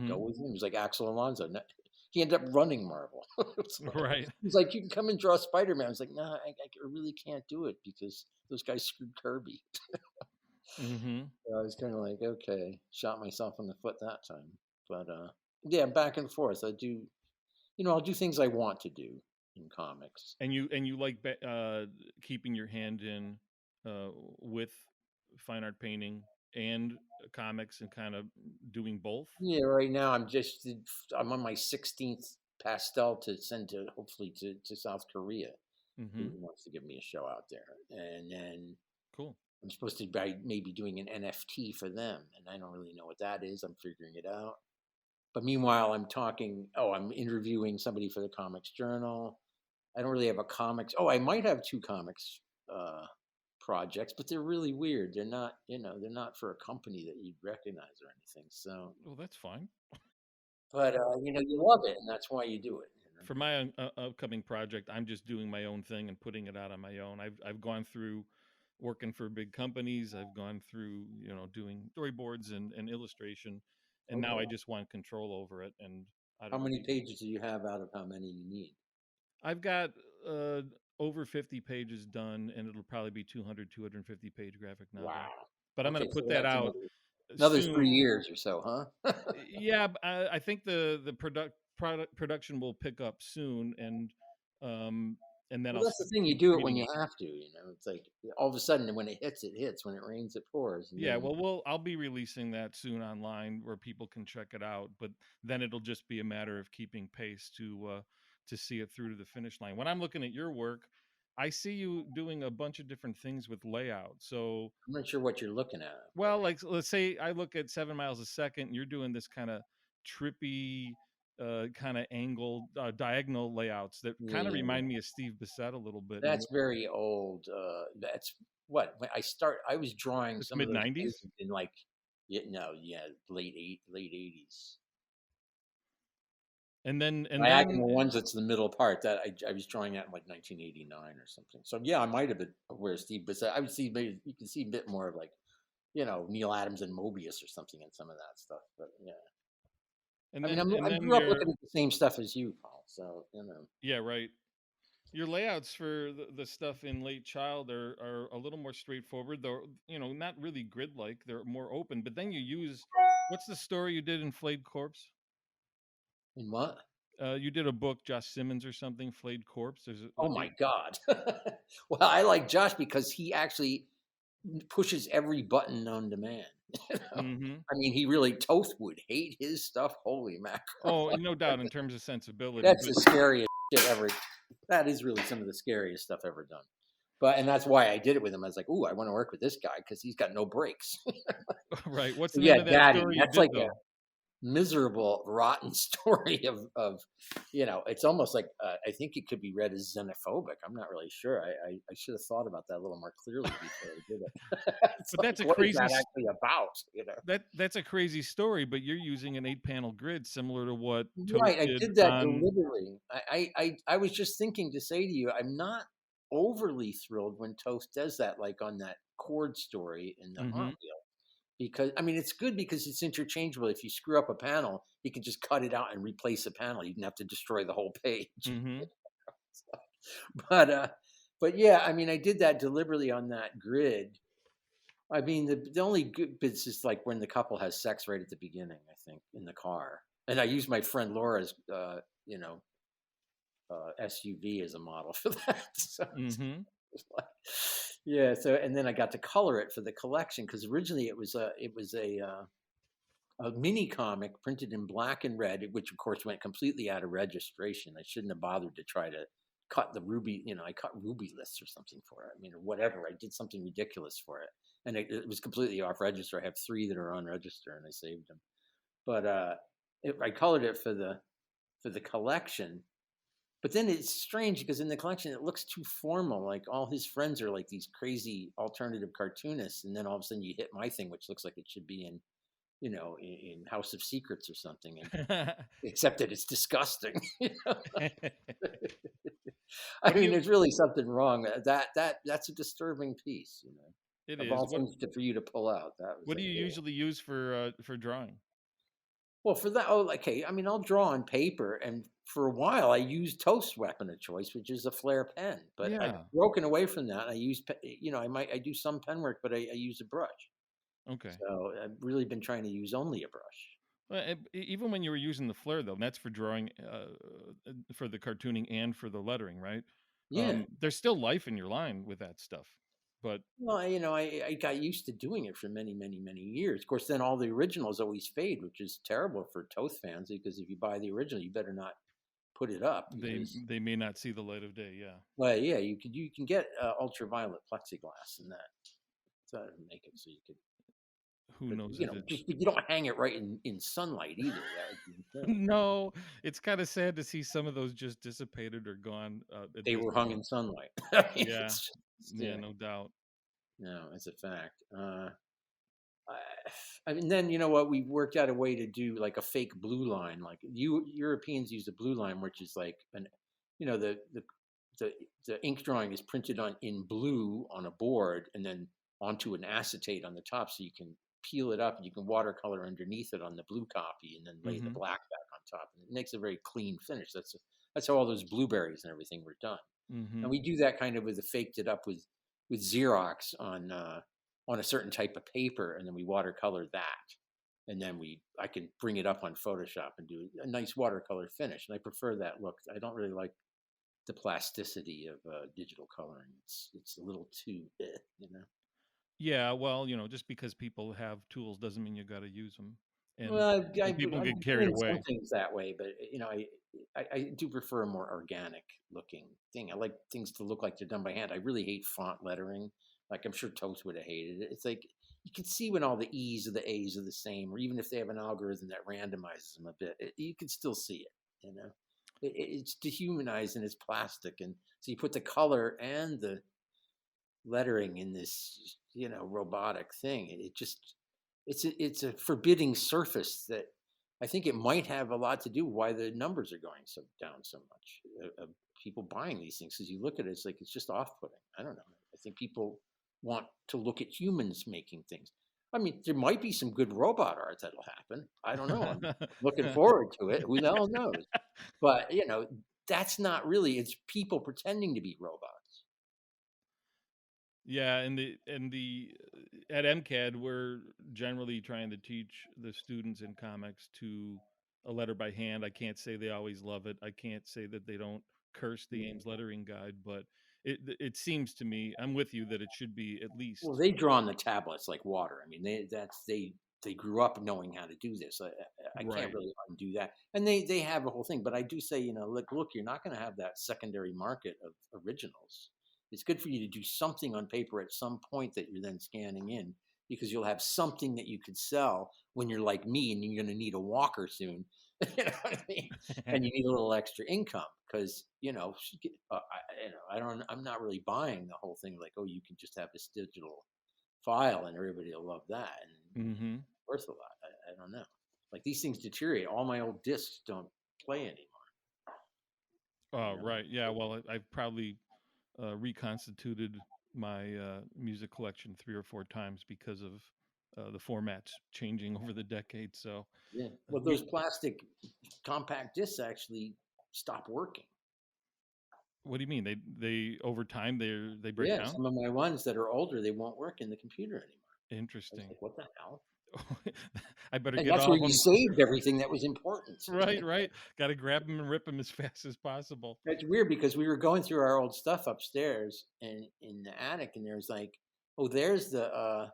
go with him. It was like Axel Alonso. He ended up running Marvel. Right. He's like, you can come and draw Spider-Man. I was like, nah, I really can't do it because those guys screwed Kirby. So I was kind of like, okay, shot myself in the foot that time. But yeah, back and forth. I do, I'll do things I want to do in comics. And you like keeping your hand in with fine art painting and comics and kind of doing both? Yeah, right now I'm on my 16th pastel to send to hopefully to South Korea. Who wants to give me a show out there? And then cool. I'm supposed to be maybe doing an NFT for them, and I don't really know what that is. I'm figuring it out. But meanwhile, I'm interviewing somebody for the Comics Journal. I don't really have a comics. Oh, I might have 2 comics projects, but they're really weird. They're not, they're not for a company that you'd recognize or anything. So, well, that's fine. But you love it, and that's why you do it. For my upcoming project, I'm just doing my own thing and putting it out on my own. I've gone through working for big companies. I've gone through doing storyboards and illustration, and now I just want control over it. And how many pages do you have out of how many you need? I've got over 50 pages done, and it'll probably be 250 page graphic novel. Wow! But I'm going to put that out another 3 years or so, huh? Yeah, I think the production will pick up soon, and then that's the thing. You do it when you have to. It's like all of a sudden when it hits, it hits. When it rains, it pours. Yeah, well, I'll be releasing that soon online where people can check it out. But then it'll just be a matter of keeping pace to see it through to the finish line. When I'm looking at your work, I see you doing a bunch of different things with layout. So I'm not sure what you're looking at. Well, like let's say I look at 7 miles a second, and you're doing this kind of trippy, kind of angled, diagonal layouts that kind of remind me of Steve Bissette a little bit. That's very old. That's what when I was drawing some mid '90s in like, late '80s. And then diagonal ones, that's the middle part that I was drawing at in like 1989 or something. So yeah, I might have been where Steve Bissette. I would see maybe you can see a bit more of like, Neil Adams and Mobius or something in some of that stuff. But yeah, I grew up looking at the same stuff as you, Paul. So Yeah, right. Your layouts for the stuff in Late Child are a little more straightforward. They're not really grid like. They're more open. But then you use what's the story you did in Flayed Corpse? In what? You did a book, Josh Simmons or something, Flayed Corpse. Oh my God! Well, I like Josh because he actually pushes every button known to man. I mean, he really Toth would hate his stuff. Holy mackerel! Oh, no doubt in terms of sensibility. That's the scariest shit ever. That is really some of the scariest stuff ever done. And that's why I did it with him. I was like, "Ooh, I want to work with this guy because he's got no brakes." Right. What's the name of that Daddy, story? That's like a miserable, rotten story of it's almost like I think it could be read as xenophobic. I'm not really sure. I should have thought about that a little more clearly before I did it. But that's a crazy. What is that actually about? That's a crazy story. But you're using an 8-panel grid similar to what. Right, I did that deliberately. I was just thinking to say to you, I'm not overly thrilled when Toth does that, like on that chord story in the Hot Wheel. Because it's good because it's interchangeable. If you screw up a panel, you can just cut it out and replace a panel. You didn't have to destroy the whole page. But yeah, I did that deliberately on that grid. The only good bits is like when the couple has sex right at the beginning, I think, in the car. And I used my friend Laura's, SUV as a model for that. So yeah. So, and then I got to color it for the collection because originally it was a mini comic printed in black and red, which of course went completely out of registration. I shouldn't have bothered to try to cut the ruby. I cut ruby lists or something for it. Or whatever. I did something ridiculous for it, and it was completely off register. I have 3 that are on register, and I saved them. But I colored it for the collection. But then it's strange because in the collection it looks too formal. Like all his friends are like these crazy alternative cartoonists, and then all of a sudden you hit my thing, which looks like it should be in, in House of Secrets or something, and except that it's disgusting. I What do mean, you? there's really something wrong. That's a disturbing piece, It of is. all things for you to pull out. That was What do like, you whoa. usually use for drawing? Well, for that, oh, okay. I mean, I'll draw on paper, and for a while, I used Toast's weapon of choice, which is a flare pen. But I've Yeah. broken away from that. I use, I do some pen work, but I use a brush. Okay. So I've really been trying to use only a brush. Well, even when you were using the flare, though, that's for drawing, for the cartooning and for the lettering, right? Yeah. There's still life in your line with that stuff, but Well, I got used to doing it for many, many, many years. Of course, then all the originals always fade, which is terrible for Toast fans because if you buy the original, you better not put it up they because, they may not see the light of day. Yeah. well, yeah, you can get ultraviolet plexiglass in that to make it so you could. Who But knows if it's just you don't hang it right in sunlight either. That would be insane. no, it's kind of sad to see some of those just dissipated or gone at They this were hung point. in sunlight. I mean, Yeah. it's just, Yeah, no doubt. no, it's a fact. I mean, then you know what? We worked out a way to do like a fake blue line. Like you Europeans use a blue line, which is like you know, the the ink drawing is printed on in blue on a board and then onto an acetate on the top, so you can peel it up and you can watercolor underneath it on the blue copy and then lay the Hmm. black back on top, and it makes a very clean finish. That's how all those blueberries and everything were done. Hmm. And we do that kind of with the faked it up with Xerox on a certain type of paper, and then we watercolor that, and then I can bring it up on Photoshop and do a nice watercolor finish. And I prefer that look. I don't really like the plasticity of digital coloring. It's a lith too, Yeah, well, just because people have tools doesn't mean you got to use them, and Well, people I'm get carried doing some away. things that way, but I do prefer a more organic looking thing. I like things to look like they're done by hand. I really hate font lettering. Like I'm sure Toast would have hated it. It's like you can see when all the E's or the A's are the same, or even if they have an algorithm that randomizes them a bit, you can still see it. It's dehumanized and it's plastic, and so you put the color and the lettering in this robotic thing. It just it's a forbidding surface that I think it might have a lot to do with why the numbers are going so down so much of people buying these things, because you look at it, it's like it's just off-putting. I don't know. I think people want to look at humans making things. I mean, there might be some good robot art that'll happen. I don't know. I'm looking forward to it. Who the hell knows? But that's not really. It's people pretending to be robots. Yeah, and the at MCAD we're generally trying to teach the students in comics to a letter by hand. I can't say they always love it. I can't say that they don't curse the Ames lettering guide, but it seems to me, I'm with you, that it should be at Well, least they draw on the tablets like water. I mean, they grew up knowing how to do this. I can't right. really undo that. And they have a whole thing. But I do say, look, you're not going to have that secondary market of originals. It's good for you to do something on paper at some point that you're then scanning in, because you'll have something that you could sell when you're like me and you're going to need a walker soon. You know what I mean? And you need a little extra income because I'm not really buying the whole thing like, oh, you can just have this digital file and everybody will love that and Hmm. worth a lot. I don't know. Like these things deteriorate. All my old discs don't play anymore. You Oh, know. right. Yeah, well, I've probably reconstituted my music collection 3 or 4 times because of the formats changing over the decades. So Yeah. Well, we those plastic compact discs actually stop working. what do you mean? They over time they break Yeah. down? Some of my ones that are older, they won't work in the computer anymore. I was Interesting. like, what the hell? I better And get that's where all of you them. saved everything that was important. Right, right. Got to grab them and rip them as fast as possible. It's weird because we were going through our old stuff upstairs and in the attic, and there's like, oh, there's the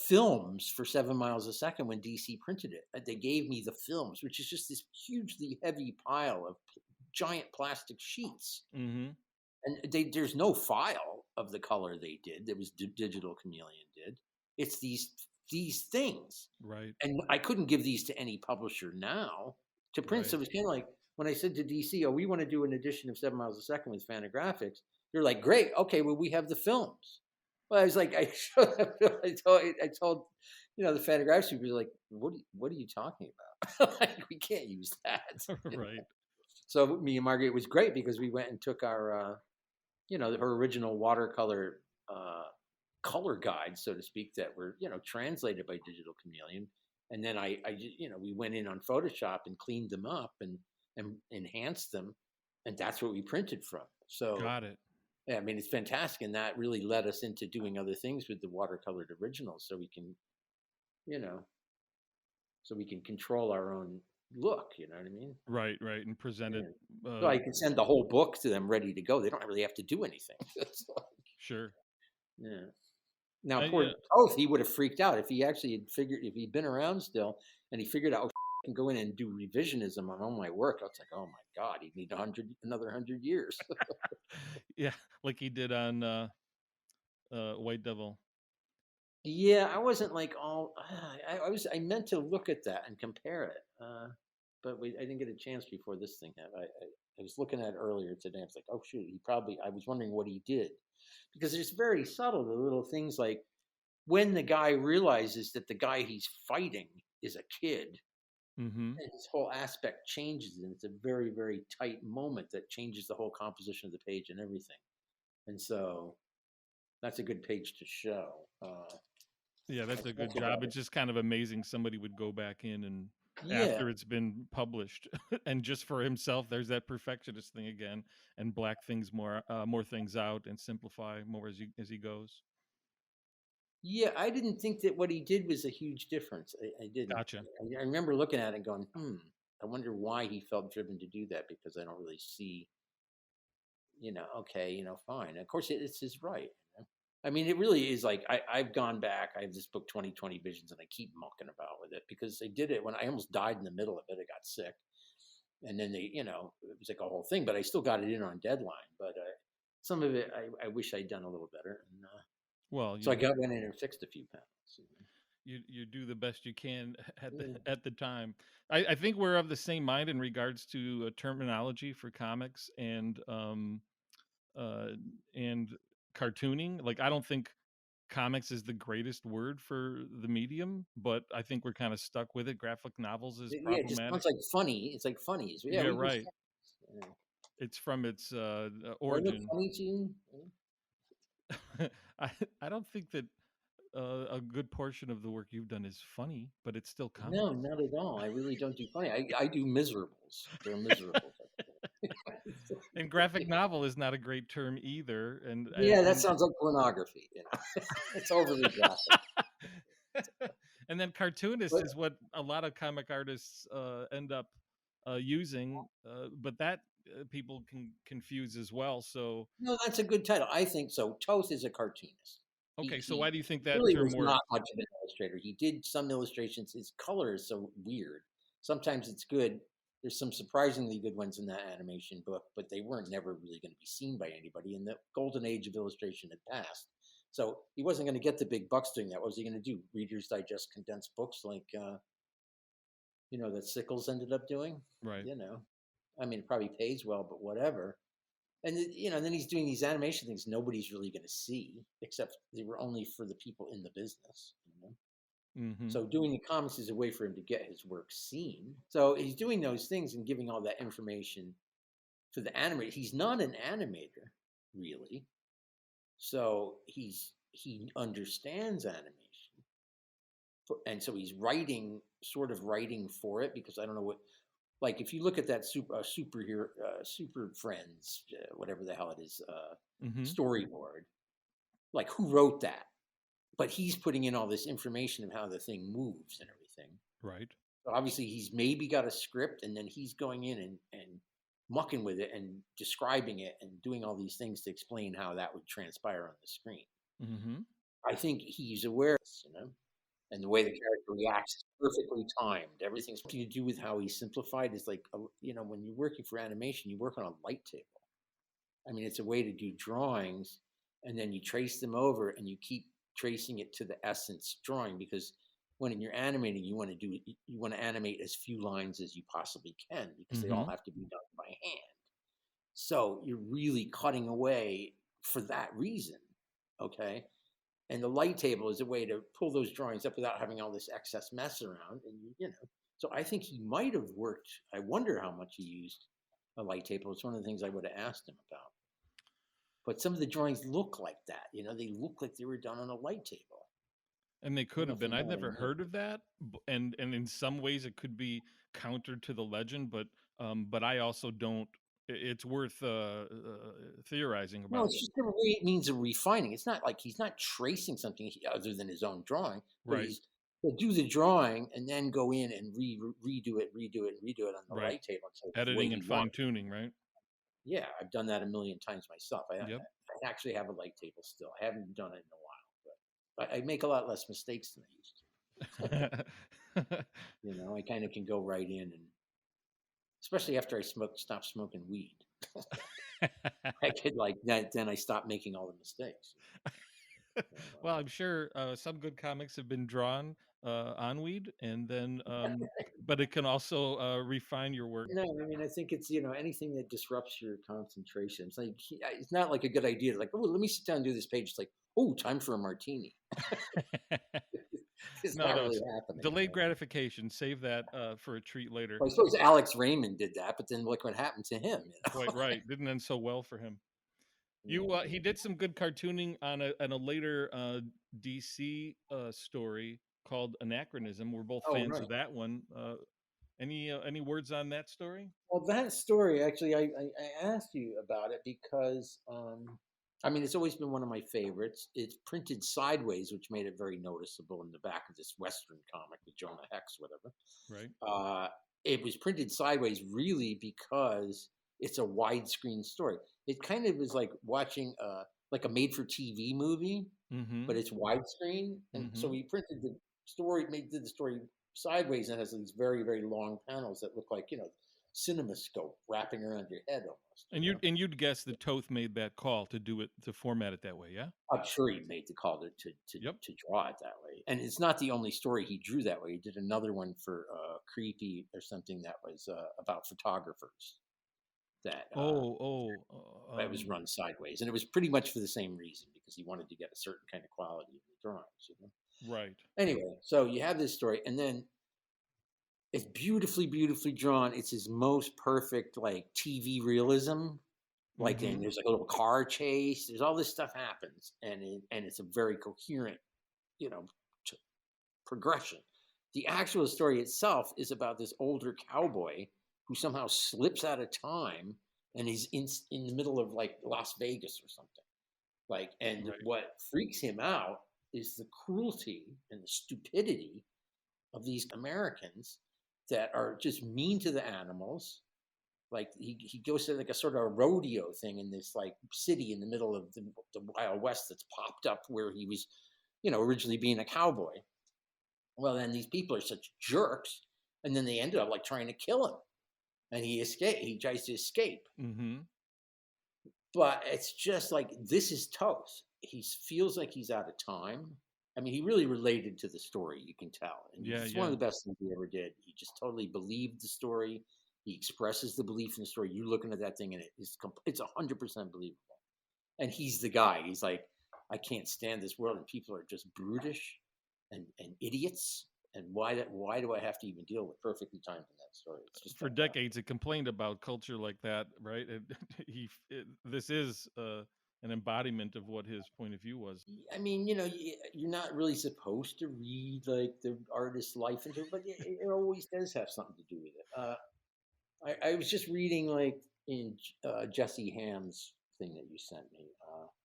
films for 7 Miles a Second when DC printed it. They gave me the films, which is just this hugely heavy pile of giant plastic sheets, Hmm. and there's no file of the color they did. That was Digital Chameleon did. It's these things, Right, and I couldn't give these to any publisher now to print. right. So it was kind of like, when I said to DC, oh, we want to do an edition of 7 Miles a Second with Fantagraphics, they're like, great, okay, well, we have the films. Well, I was like, I showed them, I told, the Fantagraphics people, like, what are you talking about? Like, we can't use that. Right. So me and Margaret, it was great because we went and took our, her original watercolor color guides, so to speak, that were, translated by Digital Chameleon. And then I we went in on Photoshop and cleaned them up and enhanced them. And that's what we printed from. So Got it. yeah, I mean, it's fantastic. And that really led us into doing other things with the watercolored originals. So we can, control our own look, you know what I mean? Right. And presented. Yeah. So I can send the whole book to them ready to go. They don't really have to do anything. Sure. Yeah. Now, poor Toth, he would have freaked out if he actually had if he'd been around still and he figured out, oh, I can go in and do revisionism on all my work. I was like, oh my God, he'd need another 100 years. Yeah, like he did on White Devil. Yeah, I wasn't like all. I meant to look at that and compare it, but I didn't get a chance before this thing happened. I was looking at it earlier today. I was like, oh shoot, I was wondering what he did, because it's very subtle. The little things like when the guy realizes that the guy he's fighting is a kid, and his whole aspect changes, and it's a very, very tight moment that changes the whole composition of the page and everything. And so that's a good page to show. Yeah, that's a good job. It's just kind of amazing somebody would go back in and after it's been published and just for himself, there's that perfectionist thing again, and black things more things out and simplify more as he goes. Yeah, I didn't think that what he did was a huge difference. I didn't. Gotcha. I remember looking at it and going, I wonder why he felt driven to do that, because I don't really see, okay, fine. Of course, it's his right. I mean, it really is like I've gone back. I have this book, 2020 Visions, and I keep mucking about with it because they did it when I almost died in the middle of it. I got sick. And then it was like a whole thing, but I still got it in on deadline. But some of it, I wish I'd done a little better. And so I went in and fixed a few panels. You do the best you can at the time. I think we're of the same mind in regards to terminology for comics and cartooning. Like, I don't think comics is the greatest word for the medium, but I think we're kind of stuck with it. Graphic novels is problematic. It just sounds like funny. It's like funnies. Yeah, right. It's from its origin. Funny to you? I don't think that a good portion of the work you've done is funny, but it's still comics. No, not at all. I really don't do funny. I do miserables. They're miserable. And graphic novel is not a great term either. And that sounds like pornography. It's overly graphic. And then cartoonist is what a lot of comic artists end up using, but that people can confuse as well. So no, that's a good title. I think so. Toth is a cartoonist. Okay, so why do you think that really term was not much of an illustrator? He did some illustrations. His color is so weird. Sometimes it's good. There's some surprisingly good ones in that animation book, but they weren't never really going to be seen by anybody. And the golden age of illustration had passed. So he wasn't going to get the big bucks doing that. What was he going to do? Reader's Digest condensed books like, that Sickles ended up doing? Right. I mean, it probably pays well, but whatever. And, then he's doing these animation things nobody's really going to see, except they were only for the people in the business. So doing the comics is a way for him to get his work seen. So he's doing those things and giving all that information for the animator. He's not an animator, really. So he understands animation. And so he's sort of writing for it, because I don't know what, like if you look at that superhero, Super Friends, whatever the hell it is, storyboard, like who wrote that? But he's putting in all this information of how the thing moves and everything. Right. So obviously he's maybe got a script, and then he's going in and mucking with it and describing it and doing all these things to explain how that would transpire on the screen. I think he's aware of this, and the way the character reacts is perfectly timed. Everything's to do with how he's simplified. Is like, when you're working for animation, you work on a light table. I mean, it's a way to do drawings, and then you trace them over and you keep tracing it to the essence drawing, because when you're animating, you want to animate as few lines as you possibly can because they all have to be done by hand. So you're really cutting away for that reason. Okay. And the light table is a way to pull those drawings up without having all this excess mess around. And, so I think he might have worked. I wonder how much he used a light table. It's one of the things I would have asked him about. But some of the drawings look like that. They look like they were done on a light table. And they could have been. I've never heard of that. And in some ways it could be counter to the legend, but I also don't. It's worth theorizing about. No, it's just a means of refining. It's not like he's not tracing something other than his own drawing, but he'll do the drawing and then go in and redo it on the light table. So editing and fine tuning, right? Yeah, I've done that a million times myself. I actually have a light table still. I haven't done it in a while, but I make a lot less mistakes than I used to. I kind of can go right in, and especially after I stop smoking weed. I could then I stopped making all the mistakes. Well, I'm sure some good comics have been drawn on weed, and then, but it can also refine your work. No, I mean, I think it's anything that disrupts your concentration. It's like it's not like a good idea. Like, oh, let me sit down and do this page. It's like, oh, time for a martini. It's not really happening. Delayed gratification. Save that for a treat later. Well, I suppose Alex Raymond did that, but then look what happened to him. Right. Didn't end so well for him. He did some good cartooning on a later DC story called Anachronism. We're both fans of that one. Any words on that story? Well, that story, actually, I asked you about it because, it's always been one of my favorites. It's printed sideways, which made it very noticeable in the back of this Western comic with Jonah Hex, whatever. Right. It was printed sideways really because it's a widescreen story. It kind of is like watching like a made-for-TV movie, but it's widescreen. And so we printed the story, did the story sideways, and it has these very, very long panels that look like CinemaScope wrapping around your head almost. And you'd guess that Toth made that call to format it that way, yeah? I'm sure he made the call to draw it that way. And it's not the only story he drew that way. He did another one for Creepy or something that was about photographers. That that was run sideways, and it was pretty much for the same reason, because he wanted to get a certain kind of quality in the drawings. Right. Anyway, so you have this story, and then it's beautifully, beautifully drawn. It's his most perfect TV realism. And there's a little car chase. There's all this stuff happens, and it's a very coherent, progression. The actual story itself is about this older cowboy who somehow slips out of time and he's in the middle of Las Vegas or something. And what freaks him out is the cruelty and the stupidity of these Americans that are just mean to the animals. He goes to a sort of a rodeo thing in this city in the middle of the Wild West that's popped up where he was, originally being a cowboy. Well, then these people are such jerks, and then they ended up trying to kill him. And he tries to escape. But it's just this is Toth. He feels like he's out of time. I mean, he really related to the story, you can tell. And it's one of the best things he ever did. He just totally believed the story. He expresses the belief in the story. You're looking at that thing, and it's 100% believable. And he's the guy. He's like, I can't stand this world, and people are just brutish and idiots. And why do I have to even deal with perfectly timed in that story? It's just for decades, it complained about culture like that, right? This is an embodiment of what his point of view was. I mean, you're not really supposed to read the artist's life into it, but it always does have something to do with it. I was just reading in Jesse Ham's thing that you sent me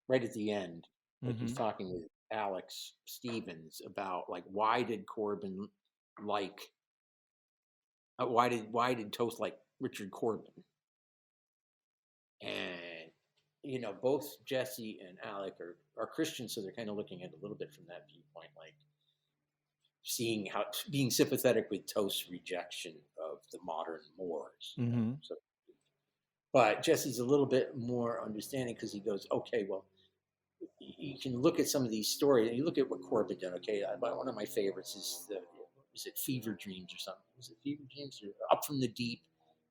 right at the end. He's talking with Alex Stevens about why did Corbin why did Toth like Richard Corbin? And both Jesse and Alec are Christians, so they're kind of looking at it a little bit from that viewpoint, seeing how being sympathetic with Toth's rejection of the modern Moors. But Jesse's a little bit more understanding, because he goes, okay, well, you can look at some of these stories, and you look at what Corbin did. Okay, one of my favorites is it Fever Dreams or something? Was it Fever Dreams or Up from the Deep?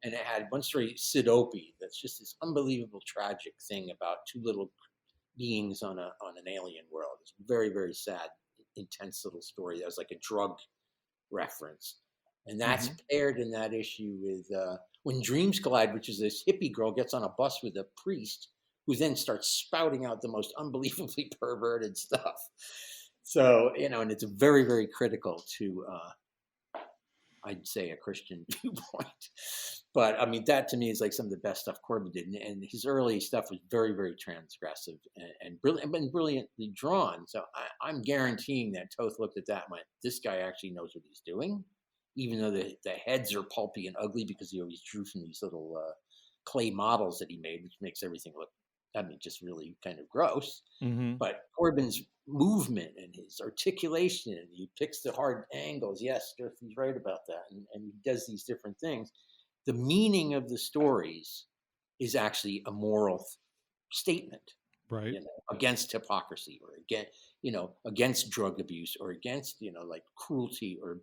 And it had one story, Sid Opie, that's just this unbelievable tragic thing about two little beings on an alien world. It's very, very sad, intense little story. That was like a drug reference. And that's paired in that issue with When Dreams Collide, which is this hippie girl gets on a bus with a priest who then starts spouting out the most unbelievably perverted stuff. So, and it's very, very critical to, I'd say, a Christian viewpoint. But I mean, that to me is like some of the best stuff Corbin did. And his early stuff was very, very transgressive and brilliantly drawn. So I'm guaranteeing that Toth looked at that and went, this guy actually knows what he's doing, even though the heads are pulpy and ugly because he always drew from these little clay models that he made, which makes everything look, just really kind of gross. But Corbin's movement and his articulation, and he picks the hard angles. Yes, he's right about that. And he does these different things. The meaning of the stories is actually a moral statement, right? Against hypocrisy or against drug abuse or against, like cruelty or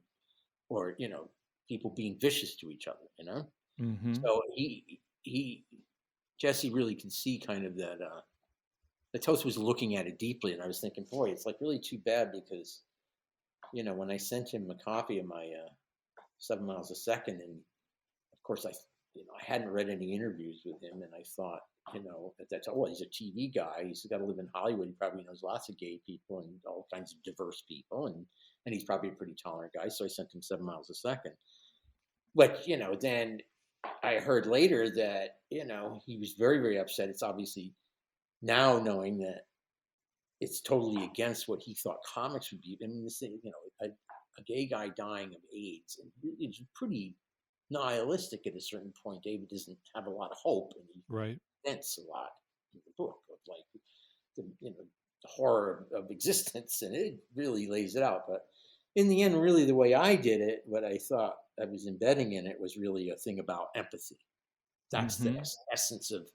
people being vicious to each other, So Jesse really could see kind of that, the Toth was looking at it deeply. And I was thinking, boy, it's like really too bad because, when I sent him a copy of my 7 miles a second, and of course I hadn't read any interviews with him, and I thought, at that time, well, he's a TV guy. He's got to live in Hollywood. He probably knows lots of gay people and all kinds of diverse people, and he's probably a pretty tolerant guy. So I sent him 7 miles a second. But then I heard later that he was very, very upset. It's obviously now knowing that it's totally against what he thought comics would be. I mean, this thing, a gay guy dying of AIDS, and it's pretty nihilistic at a certain point. David doesn't have a lot of hope, and he presents a lot in the book of like the horror of existence, and it really lays it out. But in the end, really, the way I did it, what I thought I was embedding in it was really a thing about empathy. That's the essence of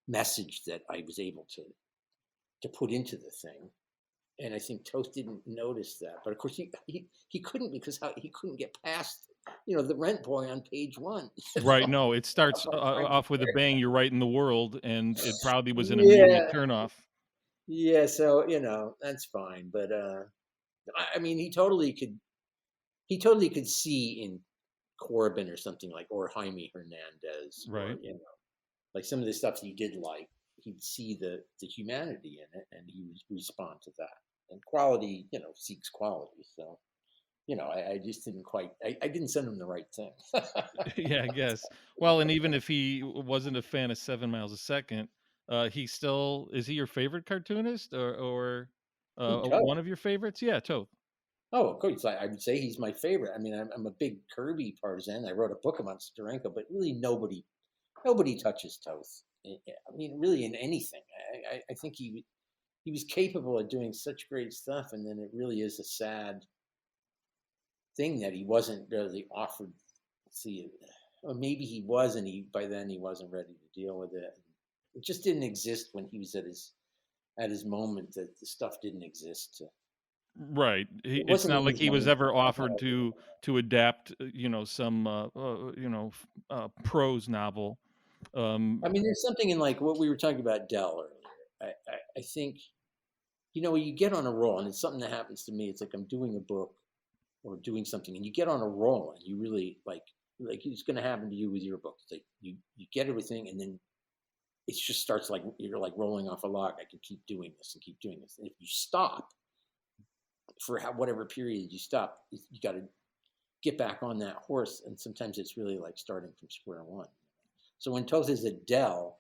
message that I was able to put into the thing. And I think Toth didn't notice that, but of course he couldn't, because he couldn't get past the rent boy on page 1. Right. No, it starts off with a bang. You're right in the world, and it probably was an immediate turnoff. Yeah. So that's fine, but I mean, he totally could see in Corbin or something like, or Jaime Hernandez, right? Or, like some of the stuff he did, like he'd see the humanity in it, and he would respond to that. And quality, seeks quality. So, I just didn't quite. I didn't send him the right thing. Yeah, I guess. Well, and even if he wasn't a fan of 7 miles a second, he still is he your favorite cartoonist or one of your favorites? Yeah, Toth. Oh, of course. I would say he's my favorite. I mean, I'm a big Kirby partisan. I wrote a book about Steranko, but really nobody touches Toth. I mean, really in anything. I think he was capable of doing such great stuff, and then it really is a sad thing that he wasn't really offered. See, or maybe he was, and by then he wasn't ready to deal with it. It just didn't exist when he was at his moment. That the stuff didn't exist. Right. It's not like he was ever offered to adapt, some prose novel. I mean, there's something in like what we were talking about Dell earlier. I think, you get on a roll, and it's something that happens to me. It's like I'm doing a book or doing something, and you get on a roll, and you really like it's going to happen to you with your book. It's like you get everything, and then it just starts like you're like rolling off a log. I can keep doing this and keep doing this. And if you stop for whatever period you stop, you got to get back on that horse. And sometimes it's really like starting from square one. So when Toth is at Dell,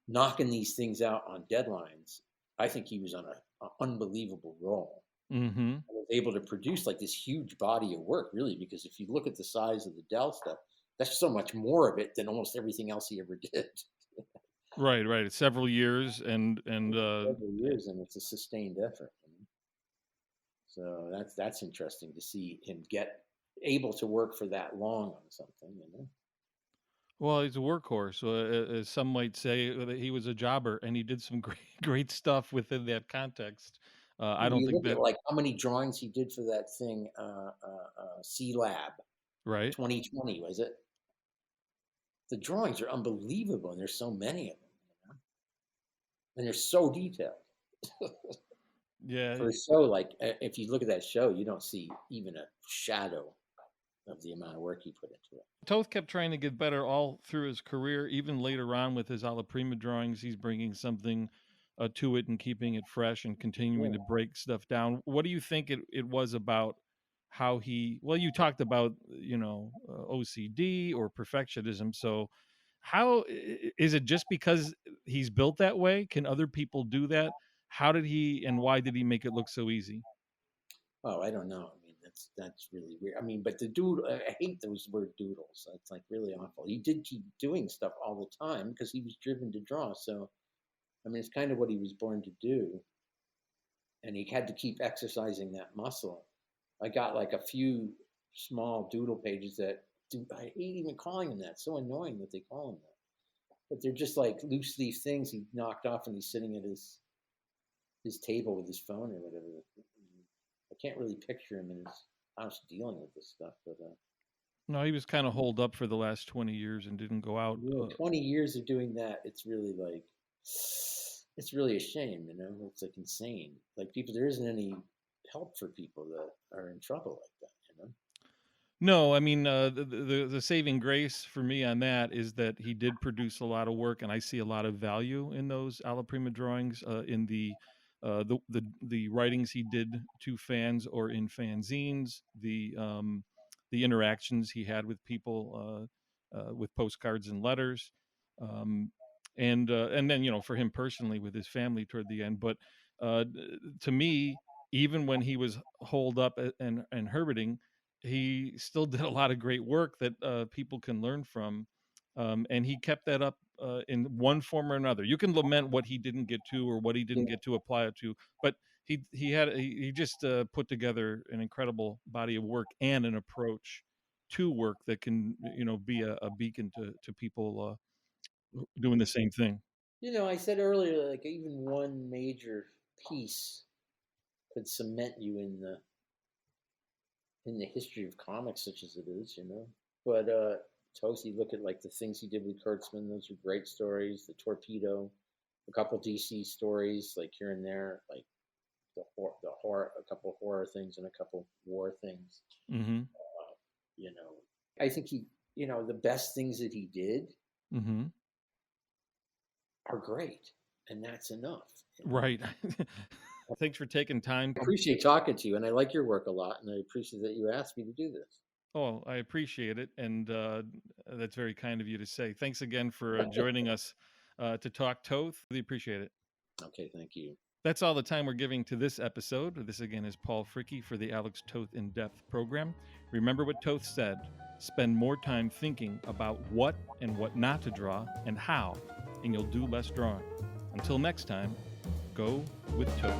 knocking these things out on deadlines, I think he was on an unbelievable roll. Mm-hmm. I was able to produce like this huge body of work, really, because if you look at the size of the Dell stuff, that's so much more of it than almost everything else he ever did. Right. It's several years and several years, and it's a sustained effort. So that's interesting to see him get able to work for that long on something. Well, he's a workhorse. As some might say, that he was a jobber, and he did some great stuff within that context. I don't You think look at that like how many drawings he did for that thing, C Lab right. 2020, was it? The drawings are unbelievable, and there's so many of them, and they're so detailed. Yeah, For a show like, if you look at that show, you don't see even a shadow of the amount of work he put into it. Toth kept trying to get better all through his career. Even later on with his alla prima drawings, he's bringing something to it and keeping it fresh and continuing Yeah. to break stuff down. What do you think it was about how he? Well, you talked about OCD or perfectionism. So, how is it just because he's built that way? Can other people do that? How did he and why did he make it look so easy? Oh, I don't know. I mean, that's really weird. I mean, but the doodle, I hate those word doodles. It's like really awful. He did keep doing stuff all the time because he was driven to draw. So, I mean, it's kind of what he was born to do, and he had to keep exercising that muscle. I got like a few small doodle pages that I hate even calling them that. It's so annoying that they call them that. But they're just like loose leaf things he knocked off when he's sitting at his table with his phone or whatever. I can't really picture him in his house dealing with this stuff, but No, he was kind of holed up for the last 20 years and didn't go out. 20 years of doing that, it's really like, it's really a shame, it's like insane. Like people, there isn't any help for people that are in trouble like that. No, I mean, the saving grace for me on that is that he did produce a lot of work, and I see a lot of value in those alla prima drawings, in the writings he did to fans or in fanzines, the interactions he had with people, with postcards and letters, um, and then for him personally with his family toward the end. But to me, even when he was holed up and hermiting, he still did a lot of great work that people can learn from, and he kept that up in one form or another. You can lament what he didn't get to or what he didn't Yeah. get to apply it to, but he just put together an incredible body of work and an approach to work that can be a beacon to people doing the same thing. I said earlier, like even one major piece could cement you in the history of comics, such as it is. But Tosi, look at like the things he did with Kurtzman; those are great stories. The Torpedo, a couple DC stories, like here and there, like the horror, a couple horror things and a couple war things. Mm-hmm. You know, I think the best things that he did Mm-hmm. are great, and that's enough. Right. Thanks for taking time. I appreciate talking to you, and I like your work a lot, and I appreciate that you asked me to do this. Oh, I appreciate it, and that's very kind of you to say. Thanks again for joining us to talk Toth. Really appreciate it. Okay, thank you. That's all the time we're giving to this episode. This again is Paul Fricke for the Alex Toth In Depth program. Remember what Toth said: spend more time thinking about what and what not to draw and how, and you'll do less drawing. Until next time, go with Toth.